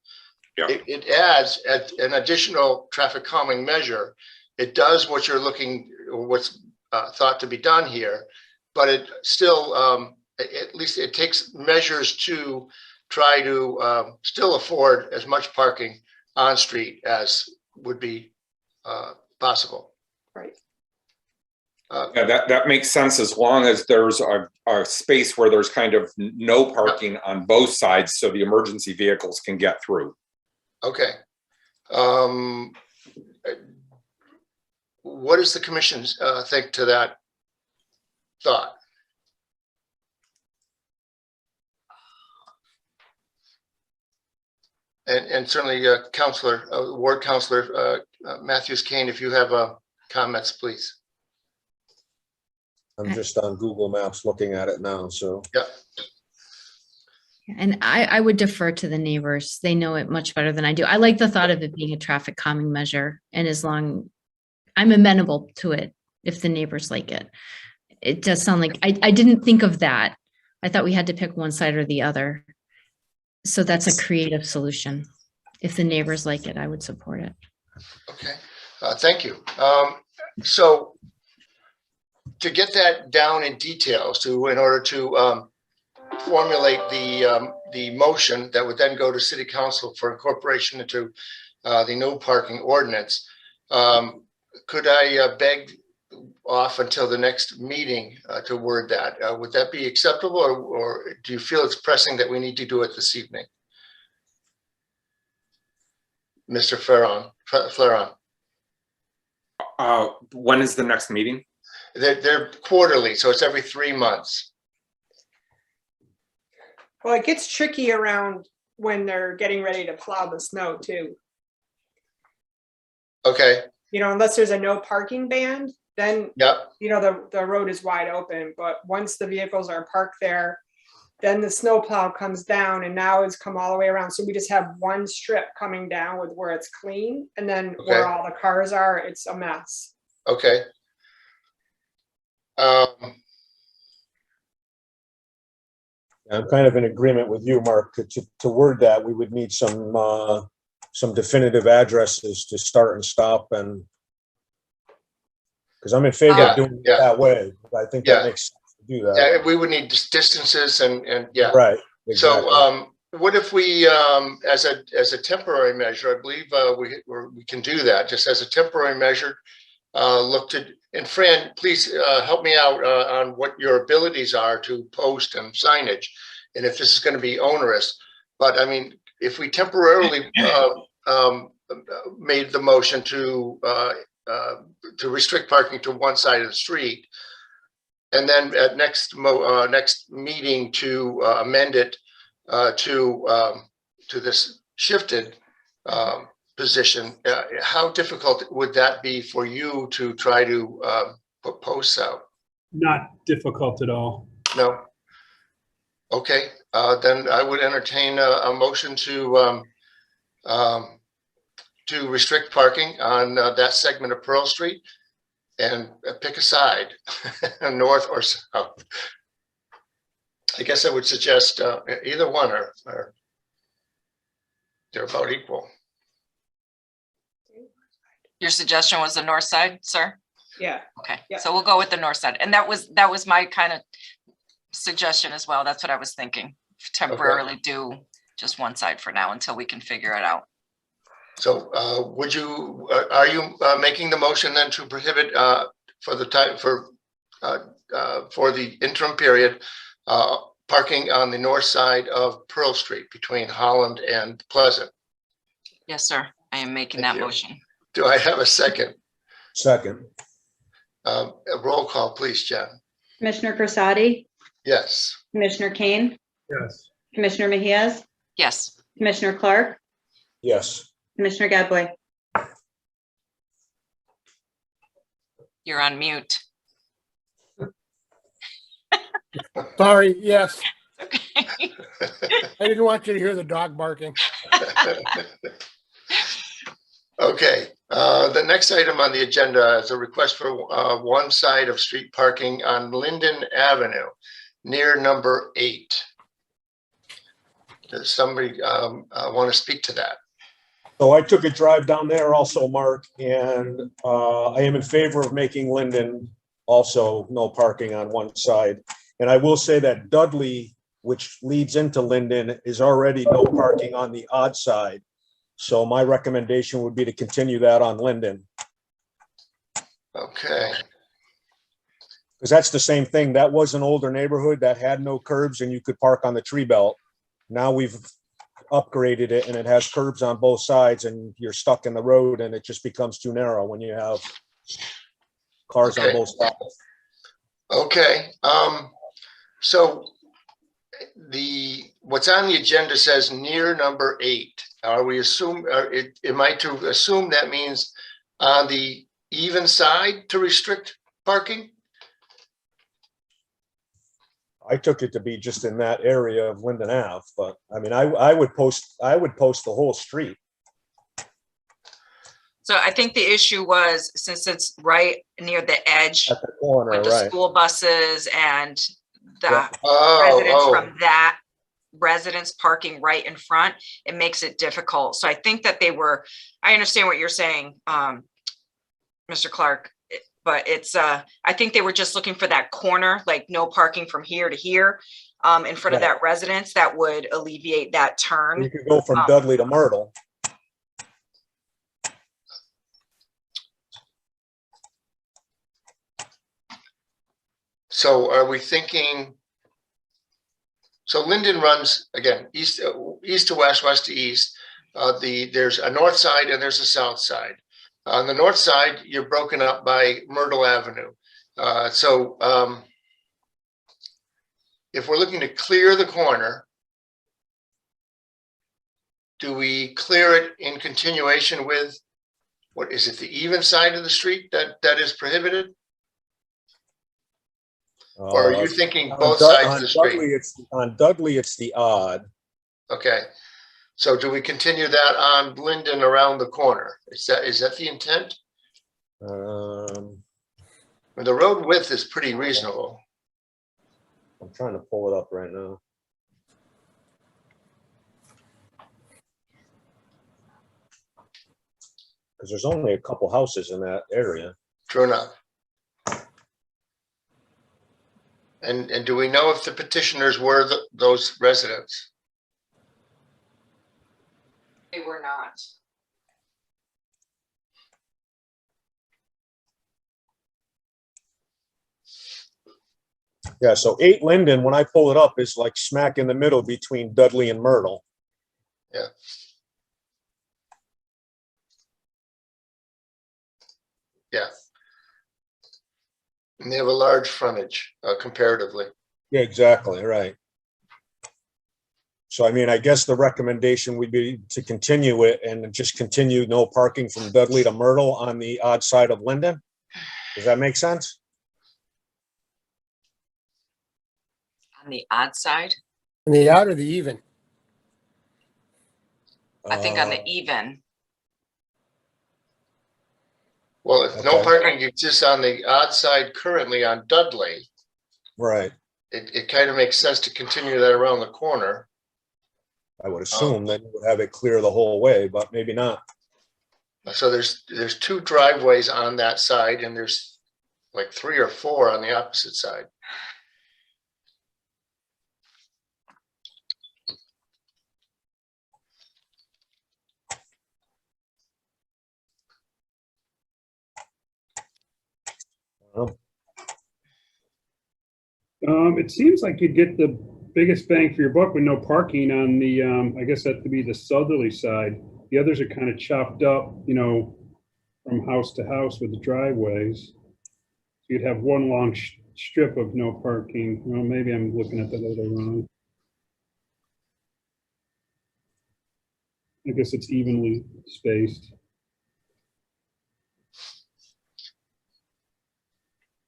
it adds an additional traffic calming measure. It does what you're looking, what's thought to be done here, but it still, at least it takes measures to try to still afford as much parking on street as would be possible. Right. Yeah, that makes sense as long as there's a space where there's kind of no parking on both sides so the emergency vehicles can get through. Okay. What does the commission think to that thought? And certainly, Ward Councilor Matthews Kane, if you have comments, please. I'm just on Google Maps looking at it now, so. Yeah. And I would defer to the neighbors. They know it much better than I do. I like the thought of it being a traffic calming measure. And as long, I'm amenable to it if the neighbors like it. It does sound like, I didn't think of that. I thought we had to pick one side or the other. So that's a creative solution. If the neighbors like it, I would support it. Okay, thank you. So to get that down in details, in order to formulate the the motion that would then go to city council for incorporation into the no parking ordinance. Could I beg off until the next meeting to word that? Would that be acceptable, or do you feel it's pressing that we need to do it this evening? Mr. Fleuron. When is the next meeting? They're quarterly, so it's every 3 months. Well, it gets tricky around when they're getting ready to plow the snow too. Okay, You know, unless there's a no parking ban, then, yep, you know, the road is wide open. But once the vehicles are parked there, then the snow plow comes down, and now it's come all the way around. So we just have one strip coming down with where it's clean, and then where Okay. all the cars are, it's a mess. okay. I'm kind of in agreement with you, Mark. To word that, we would need some definitive addresses to start and stop, and because I'm in favor of doing it that way. I think that makes sense to do that. Yeah, we would need distances and yeah. Right. Exactly. So what if we, as a temporary measure, I believe we can do that, just as a temporary measure, look to, and Fran, please help me out on what your abilities are to post and signage, and if this is going to be onerous. But I mean, if we temporarily made the motion to restrict parking to one side of the street, and then at next meeting to amend it to this shifted position, how difficult would that be for you to try to put posts out? Not difficult at all. No. Okay, then I would entertain a motion to restrict parking on that segment of Pearl Street, and pick a side, north or south. I guess I would suggest either one, or they're about equal. Your suggestion was the north side, sir? Yeah. Okay, Yeah. so we'll go with the north side. And that was my kind of suggestion as well. That's what I was thinking. Temporarily do just one side for now until we can figure it out. So would you, are you making the motion then to prohibit for the time for the interim period parking on the north side of Pearl Street between Holland and Pleasant? Yes, sir. I am making Thank that you. motion. Do I have a second? Second. A roll call, please, Jen. Commissioner Crisati, Yes. Commissioner Kane, Yes. Commissioner Mejias, Yes. Commissioner Clark, Yes. Commissioner Gadboy. You're on mute. Sorry, yes. Okay. I didn't want you to hear the dog barking. Okay, the next item on the agenda is a request for one side of street parking on Linden Avenue near number 8. Does somebody want to speak to that? So I took a drive down there also, Mark, and I am in favor of making Linden also no parking on one side. And I will say that Dudley, which leads into Linden, is already no parking on the odd side. So my recommendation would be to continue that on Linden. Okay, Because that's the same thing. That was an older neighborhood that had no curbs and you could park on the tree belt. Now we've upgraded it and it has curbs on both sides and you're stuck in the road and it just becomes too narrow when you have cars on Okay. both sides. okay. So what's on the agenda says near number 8. Are we am I to assume that means on the even side to restrict parking? I took it to be just in that area of Linden Ave, but I mean, I would post the whole street. So I think the issue was, since it's right near the edge At the corner, with the right? school buses and the Yeah. residents Oh, from that residents parking right in front, it makes it difficult. So I think that I understand what you're saying, Mr. Clark, but it's, I think they were just looking for that corner, like no parking from here to here. in front of that residence, that would alleviate that turn. You could go from Dudley to Myrtle. So are we thinking, so Linden runs, again, east to west, west to east. There's a north side and there's a south side. On the north side, you're broken up by Myrtle Avenue. If we're looking to clear the corner, do we clear it in continuation with, what is it, the even side of the street that is prohibited? Or are you thinking both sides of the street? On Dudley, it's the odd. Okay. So do we continue that on Linden around the corner? Is that the intent? The road width is pretty reasonable. I'm trying to pull it up right now. Because there's only a couple houses in that area. True enough. And do we know if the petitioners were those residents? They were not. Yeah, so 8 Linden, when I pull it up, is like smack in the middle between Dudley and Myrtle. Yeah. Yeah. And they have a large frontage comparatively. Yeah, exactly, right. So, I mean, I guess the recommendation would be to continue it and just continue no parking from Dudley to Myrtle on the odd side of Linden. Does that make sense? On the odd side? And the odd or the even? I think on the even. Well, if no parking exists on the odd side currently on Dudley, right, it kind of makes sense to continue that around the corner. I would assume that you would have it clear the whole way, but maybe not. So there's 2 driveways on that side, and there's like 3 or 4 on the opposite side. It seems like you'd get the biggest bang for your buck with no parking on the, I guess that would be the southerly side. The others are kind of chopped up, you know, from house to house with the driveways. So you'd have one long strip of no parking. Well, maybe I'm looking at that a little wrong. I guess it's evenly spaced.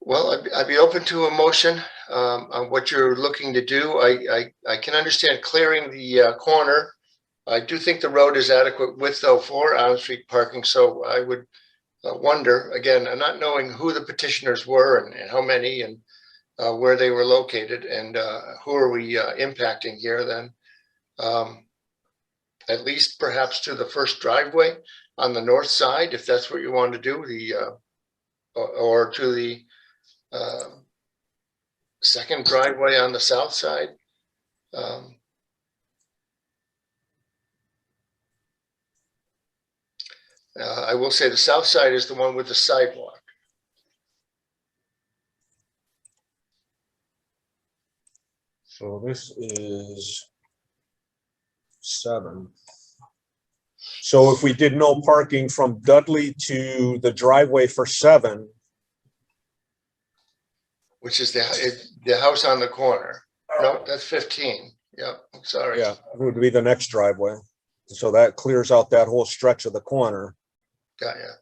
Well, I'd be open to a motion on what you're looking to do. I can understand clearing the corner. I do think the road is adequate width though for on-street parking. So I would wonder, again, not knowing who the petitioners were and how many and where they were located and who are we impacting here then. At least perhaps to the first driveway on the north side, if that's what you want to do, or to the second driveway on the south side. I will say the south side is the one with the sidewalk. So this is 7. So if we did no parking from Dudley to the driveway for 7. Which is the house on the corner. No, that's 15. Yep, I'm sorry. Yeah, it would be the next driveway. So that clears out that whole stretch of the corner. Got ya.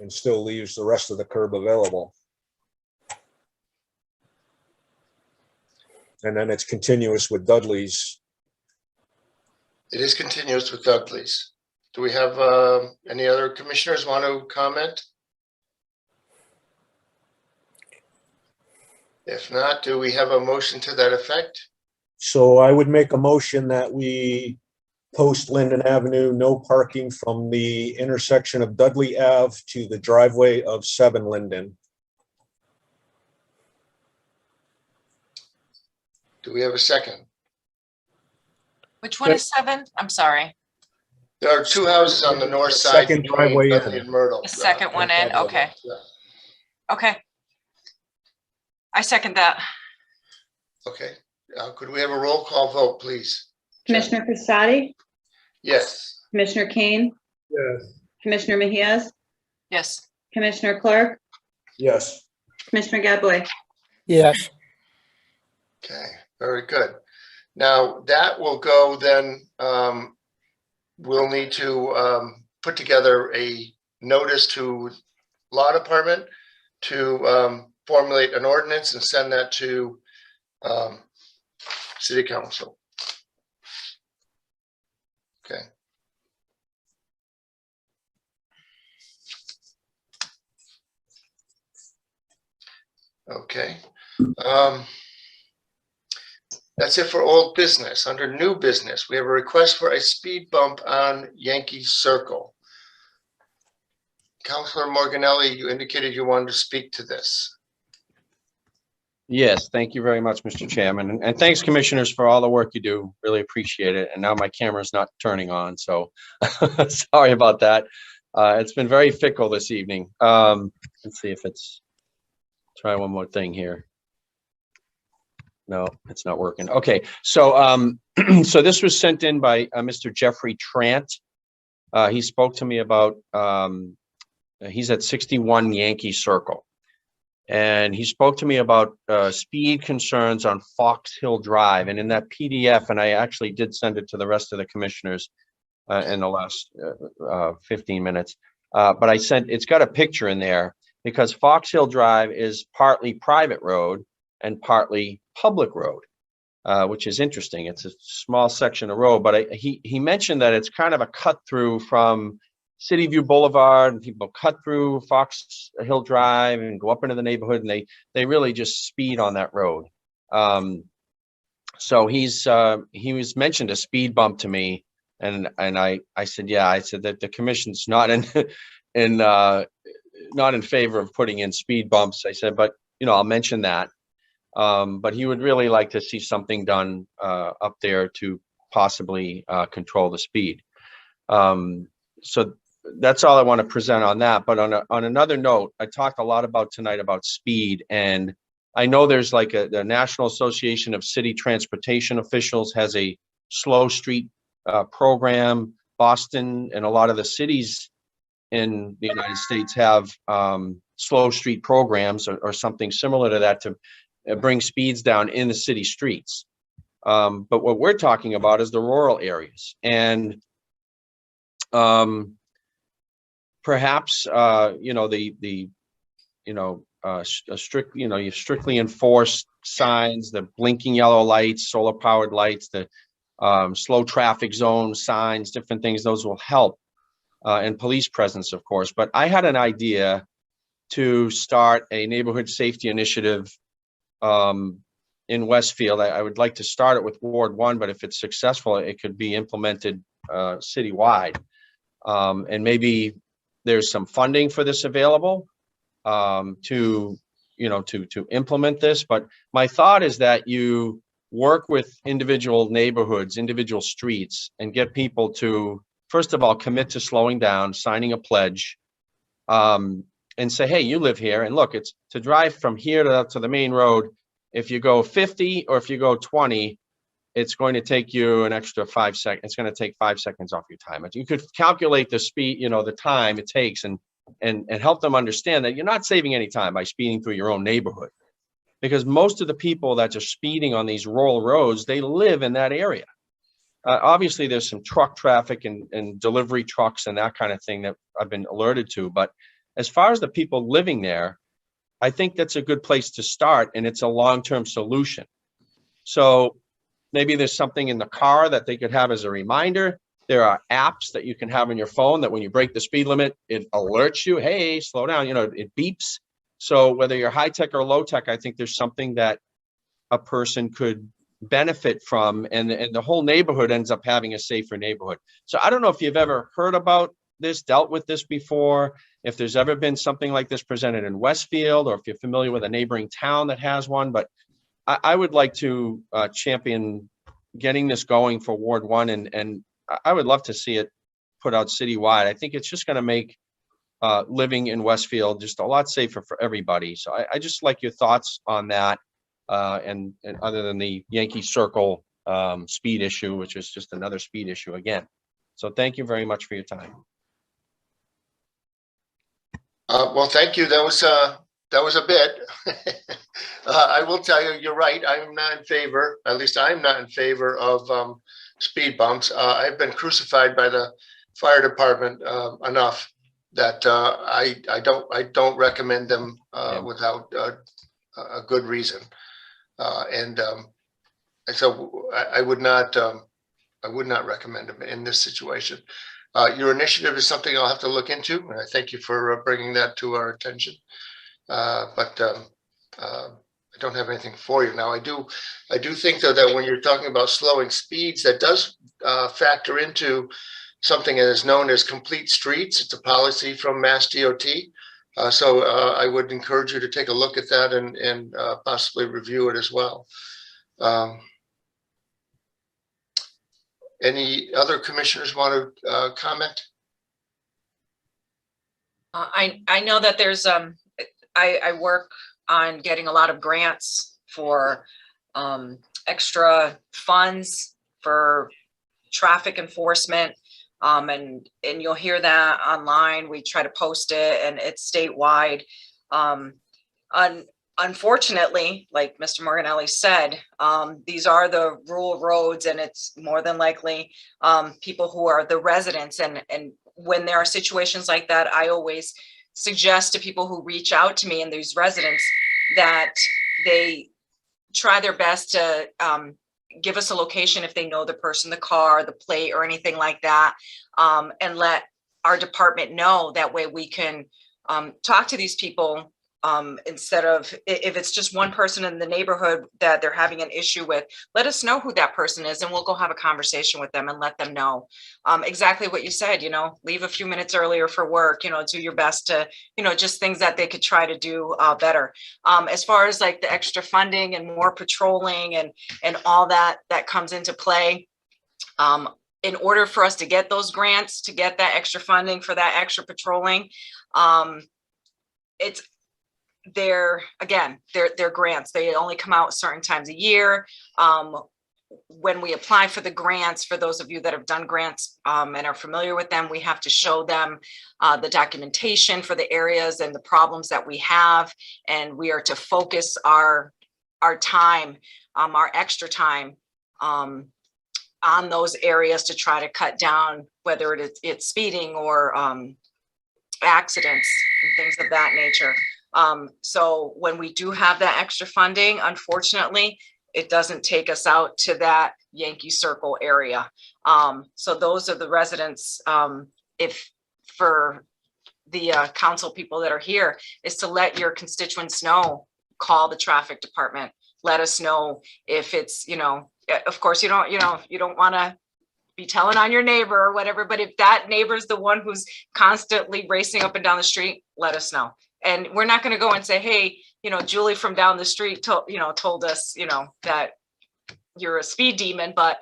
And still leaves the rest of the curb available. And then it's continuous with Dudley's. It is continuous with Dudley's. Do we have any other commissioners want to comment? If not, do we have a motion to that effect? So I would make a motion that we post Linden Avenue, no parking from the intersection of Dudley Ave to the driveway of 7 Linden. Do we have a second? Which one is 7? I'm sorry. There are two houses on the north side. Second between driveway in. Bentley and Myrtle. The second one in, okay, Yeah. okay. I second that. Okay, could we have a roll call vote, please? Commissioner Casati, Yes. Commissioner Kane, Yes. Commissioner Mejias, Yes. Commissioner Clark, Yes. Commissioner Gadboy. Yes. Okay, very good. Now, that will go then, we'll need to put together a notice to law department to formulate an ordinance and send that to city council. Okay. Okay. That's it for old business. Under new business, we have a request for a speed bump on Yankee Circle. Councilor Morganelli, you indicated you wanted to speak to this. Yes, thank you very much, Mr. Chairman. And thanks, commissioners, for all the work you do. Really appreciate it. And now my camera's not turning on, so sorry about that. It's been very fickle this evening. Let's see if it's, try one more thing here. No, it's not working. Okay, so so this was sent in by Mr. Jeffrey Trant. He spoke to me about, he's at 61 Yankee Circle. And he spoke to me about speed concerns on Fox Hill Drive. And in that PDF, and I actually did send it to the rest of the commissioners in the last 15 minutes, but I sent, it's got a picture in there because Fox Hill Drive is partly private road and partly public road, which is interesting. It's a small section of road, but he mentioned that it's kind of a cut through from City View Boulevard, and people cut through Fox Hill Drive and go up into the neighborhood, and they really just speed on that road. So he was mentioned a speed bump to me, and I said, yeah, I said that the commission's not not in favor of putting in speed bumps. I said, but I'll mention that. But he would really like to see something done up there to possibly control the speed. So that's all I want to present on that. But on another note, I talked a lot about tonight about speed, and I know there's like the National Association of City Transportation Officials has a slow street program. Boston and a lot of the cities in the United States have slow street programs or something similar to that to bring speeds down in the city streets. But what we're talking about is the rural areas, and perhaps you strictly enforced signs, the blinking yellow lights, solar powered lights, the slow traffic zone signs, different things, those will help, and police presence, of course. But I had an idea to start a neighborhood safety initiative in Westfield. I would like to start it with Ward 1, but if it's successful, it could be implemented citywide. And maybe there's some funding for this available to implement this. But my thought is that you work with individual neighborhoods, individual streets, and get people to, first of all, commit to slowing down, signing a pledge, and say, hey, you live here, and look, it's to drive from here to the main road. If you go 50 or if you go 20, it's going to take you an extra 5 seconds. It's going to take 5 seconds off your time. You could calculate the speed, the time it takes, and help them understand that you're not saving any time by speeding through your own neighborhood, because most of the people that are speeding on these rural roads, they live in that area. Obviously, there's some truck traffic and delivery trucks and that kind of thing that I've been alerted to. But as far as the people living there, I think that's a good place to start, and it's a long-term solution. So maybe there's something in the car that they could have as a reminder. There are apps that you can have on your phone that when you break the speed limit, it alerts you, hey, slow down, it beeps. So whether you're high tech or low tech, I think there's something that a person could benefit from, and the whole neighborhood ends up having a safer neighborhood. So I don't know if you've ever heard about this, dealt with this before, if there's ever been something like this presented in Westfield, or if you're familiar with a neighboring town that has one, but I would like to champion getting this going for Ward 1, and I would love to see it put out citywide. I think it's just going to make living in Westfield just a lot safer for everybody. So I just like your thoughts on that, and other than the Yankee Circle speed issue, which is just another speed issue again. So thank you very much for your time. Well, thank you. That was a bit. I will tell you, you're right. I'm not in favor, at least I'm not in favor of speed bumps. I've been crucified by the fire department enough that I don't recommend them without a good reason. And so I would not recommend them in this situation. Your initiative is something I'll have to look into, and I thank you for bringing that to our attention. But I don't have anything for you now. I do think though that when you're talking about slowing speeds, that does factor into something that is known as complete streets. It's a policy from Mass DOT. So I would encourage you to take a look at that and possibly review it as well. Any other commissioners want to comment? I know that there's I work on getting a lot of grants for extra funds for traffic enforcement, and you'll hear that online. We try to post it, and it's statewide. Unfortunately, like Mr. Morganelli said, these are the rural roads, and it's more than likely people who are the residents. And when there are situations like that, I always suggest to people who reach out to me and these residents that they try their best to give us a location if they know the person, the car, the plate, or anything like that, and let our department know. That way we can talk to these people. Instead of, if it's just one person in the neighborhood that they're having an issue with, let us know who that person is, and we'll go have a conversation with them and let them know exactly what you said. Leave a few minutes earlier for work, do your best to, just things that they could try to do better. As far as like the extra funding and more patrolling and all that comes into play, in order for us to get those grants, to get that extra funding for that extra patrolling, they're grants. They only come out certain times a year. When we apply for the grants, for those of you that have done grants and are familiar with them, we have to show them the documentation for the areas and the problems that we have, and we are to focus our time, our extra time on those areas to try to cut down whether it's speeding or accidents and things of that nature. So when we do have that extra funding, unfortunately, it doesn't take us out to that Yankee Circle area. So those are the residents, if for the council people that are here, is to let your constituents know, call the traffic department, let us know if it's, of course, you don't want to be telling on your neighbor or whatever, but if that neighbor's the one who's constantly racing up and down the street, let us know. And we're not going to go and say, hey, Julie from down the street told us, that you're a speed demon, but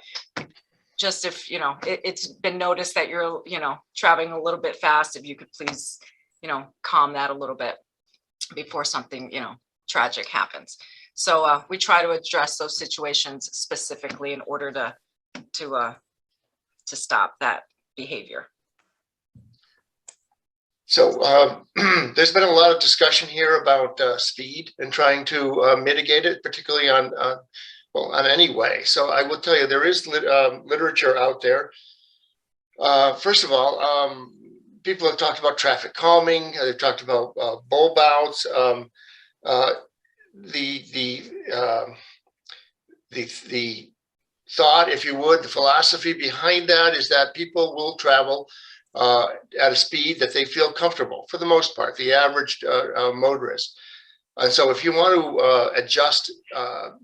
just if, it's been noticed that you're, traveling a little bit fast, if you could please, calm that a little bit before something, tragic happens. So we try to address those situations specifically in order to stop that behavior. So there's been a lot of discussion here about speed and trying to mitigate it, particularly on any way. So I will tell you, there is literature out there. First of all, people have talked about traffic calming. They've talked about bulb outs. The thought, if you would, the philosophy behind that is that people will travel at a speed that they feel comfortable, for the most part, the average motorist. And so if you want to adjust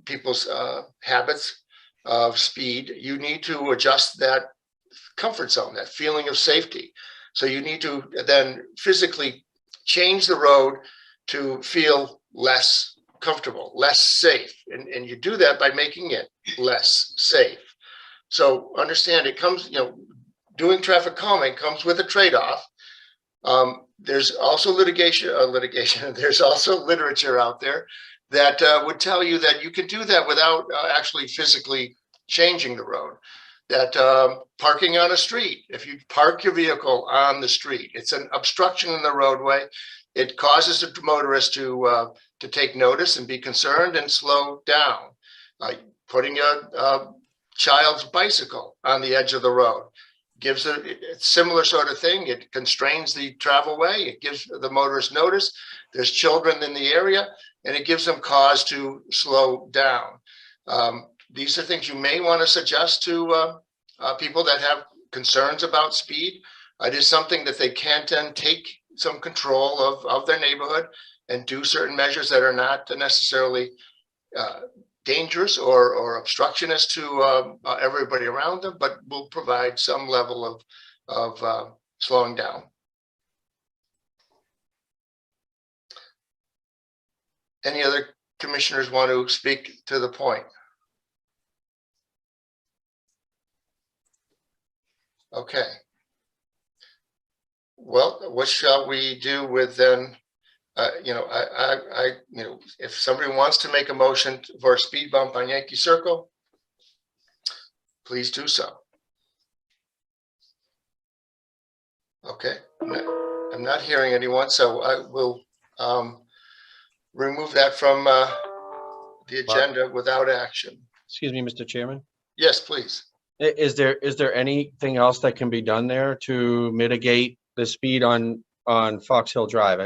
people's habits of speed, you need to adjust that comfort zone, that feeling of safety. So you need to then physically change the road to feel less comfortable, less safe. And you do that by making it less safe. So understand it comes, doing traffic calming comes with a trade-off. There's also litigation, there's also literature out there that would tell you that you can do that without actually physically changing the road. That parking on a street, if you park your vehicle on the street, it's an obstruction in the roadway. It causes the motorist to take notice and be concerned and slow down. Putting a child's bicycle on the edge of the road gives a similar sort of thing. It constrains the travel way. It gives the motorist notice. There's children in the area, and it gives them cause to slow down. These are things you may want to suggest to people that have concerns about speed. It is something that they can then take some control of their neighborhood and do certain measures that are not necessarily dangerous or obstructionist to everybody around them, but will provide some level of slowing down. Any other commissioners want to speak to the point? Okay. Well, what shall we do with then? If somebody wants to make a motion for a speed bump on Yankee Circle, please do so. Okay, I'm not hearing anyone, so I will remove that from the agenda without action. Excuse me, Mr. Chairman. Yes, please. Is there anything else that can be done there to mitigate the speed on Fox Hill Drive?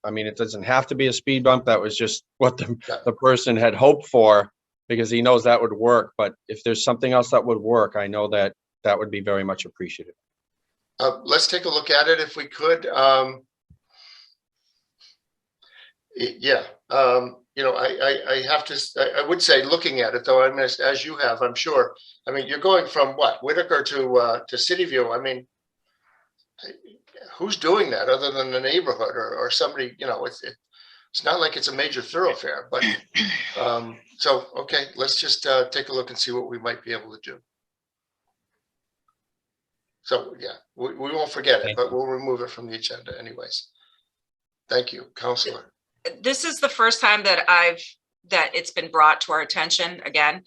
I mean, it doesn't have to be a speed bump. That was just what the person had hoped for, because he knows that would work. But if there's something else that would work, I know that would be very much appreciated. Let's take a look at it if we could. I have to, I would say, looking at it though, I mean, as you have, I'm sure, I mean, you're going from what, Whitaker to City View. I mean, who's doing that other than the neighborhood or somebody, it's not like it's a major thoroughfare, but so, okay, let's just take a look and see what we might be able to do. So yeah, we won't forget it, but we'll remove it from the agenda anyways. Thank you, Councilor. This is the first time that it's been brought to our attention again.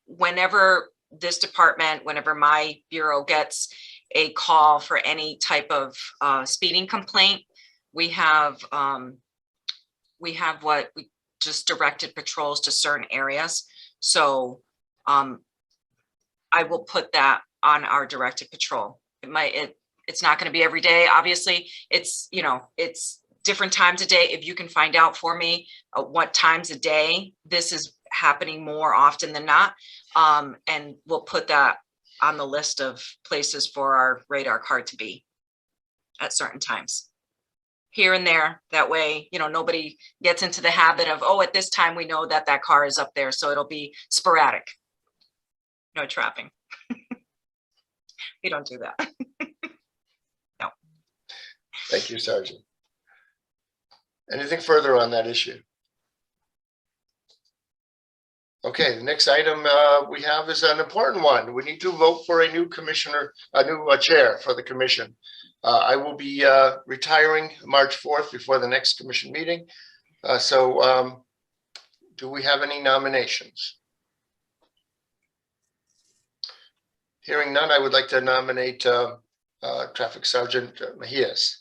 Whenever this department, whenever my bureau gets a call for any type of speeding complaint, we have what we just directed patrols to certain areas. So I will put that on our directed patrol. It's not going to be every day, obviously. It's different times a day. If you can find out for me what times a day this is happening more often than not, and we'll put that on the list of places for our radar card to be at certain times here and there. That way, nobody gets into the habit of, oh, at this time we know that car is up there, so it'll be sporadic. No trapping. We don't do that. No. Thank you, Sergeant. Anything further on that issue? Okay, the next item we have is an important one. We need to vote for a new commissioner, a new chair for the commission. I will be retiring March 4th before the next commission meeting. So do we have any nominations? Hearing none, I would like to nominate Traffic Sergeant Mejias.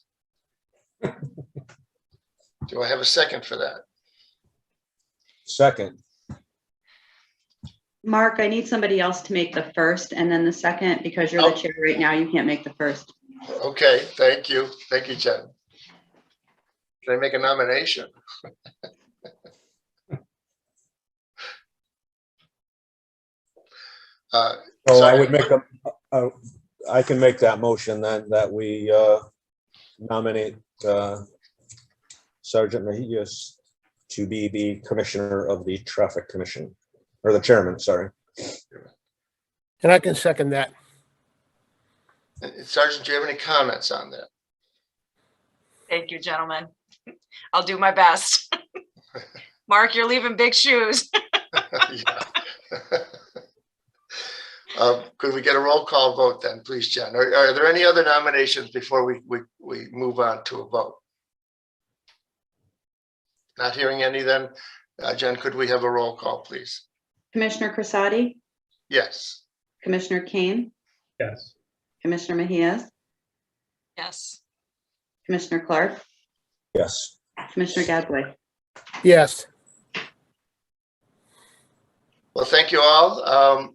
Do I have a second for that? Second. Mark, I need somebody else to make the first and then the second, because you're the chair right now. You can't make the first. Okay, thank you. Thank you, Jen. Can I make a nomination? So I would make I can make that motion then, that we nominate Sergeant Mejias to be the commissioner of the Traffic Commission, or the chairman, sorry. And I can second that. Sergeant, do you have any comments on that? Thank you, gentlemen. I'll do my best. Mark, you're leaving big shoes. Yeah. Could we get a roll call vote then, please, Jen? Are there any other nominations before we move on to a vote? Not hearing any then. Jen, could we have a roll call, please? Commissioner Crissati, Yes. Commissioner Kane, Yes. Commissioner Mejias, Yes. Commissioner Clark, Yes. Commissioner Gadboy. Yes. Well, thank you all.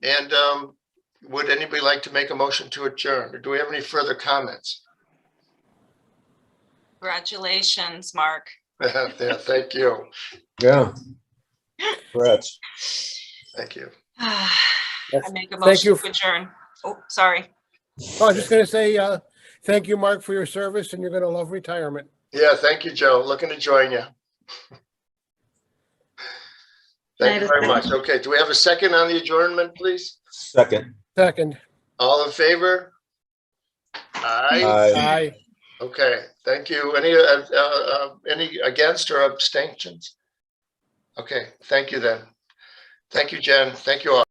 Would anybody like to make a motion to adjourn? Or do we have any further comments? Congratulations, Mark. Yeah, thank you. Yeah. Congrats. Thank you. I make a Thank you. motion to adjourn. Oh, sorry. Oh, I was just gonna say, thank you, Mark, for your service, and you're gonna love retirement. Yeah, thank you, Joe. Looking to join you. Thank you very much. Okay, do we have a second on the adjournment, please? Second. Second. All in favor? Aye. Aye. Okay, thank you. Any against or abstentions? Okay, thank you then. Thank you, Jen. Thank you all.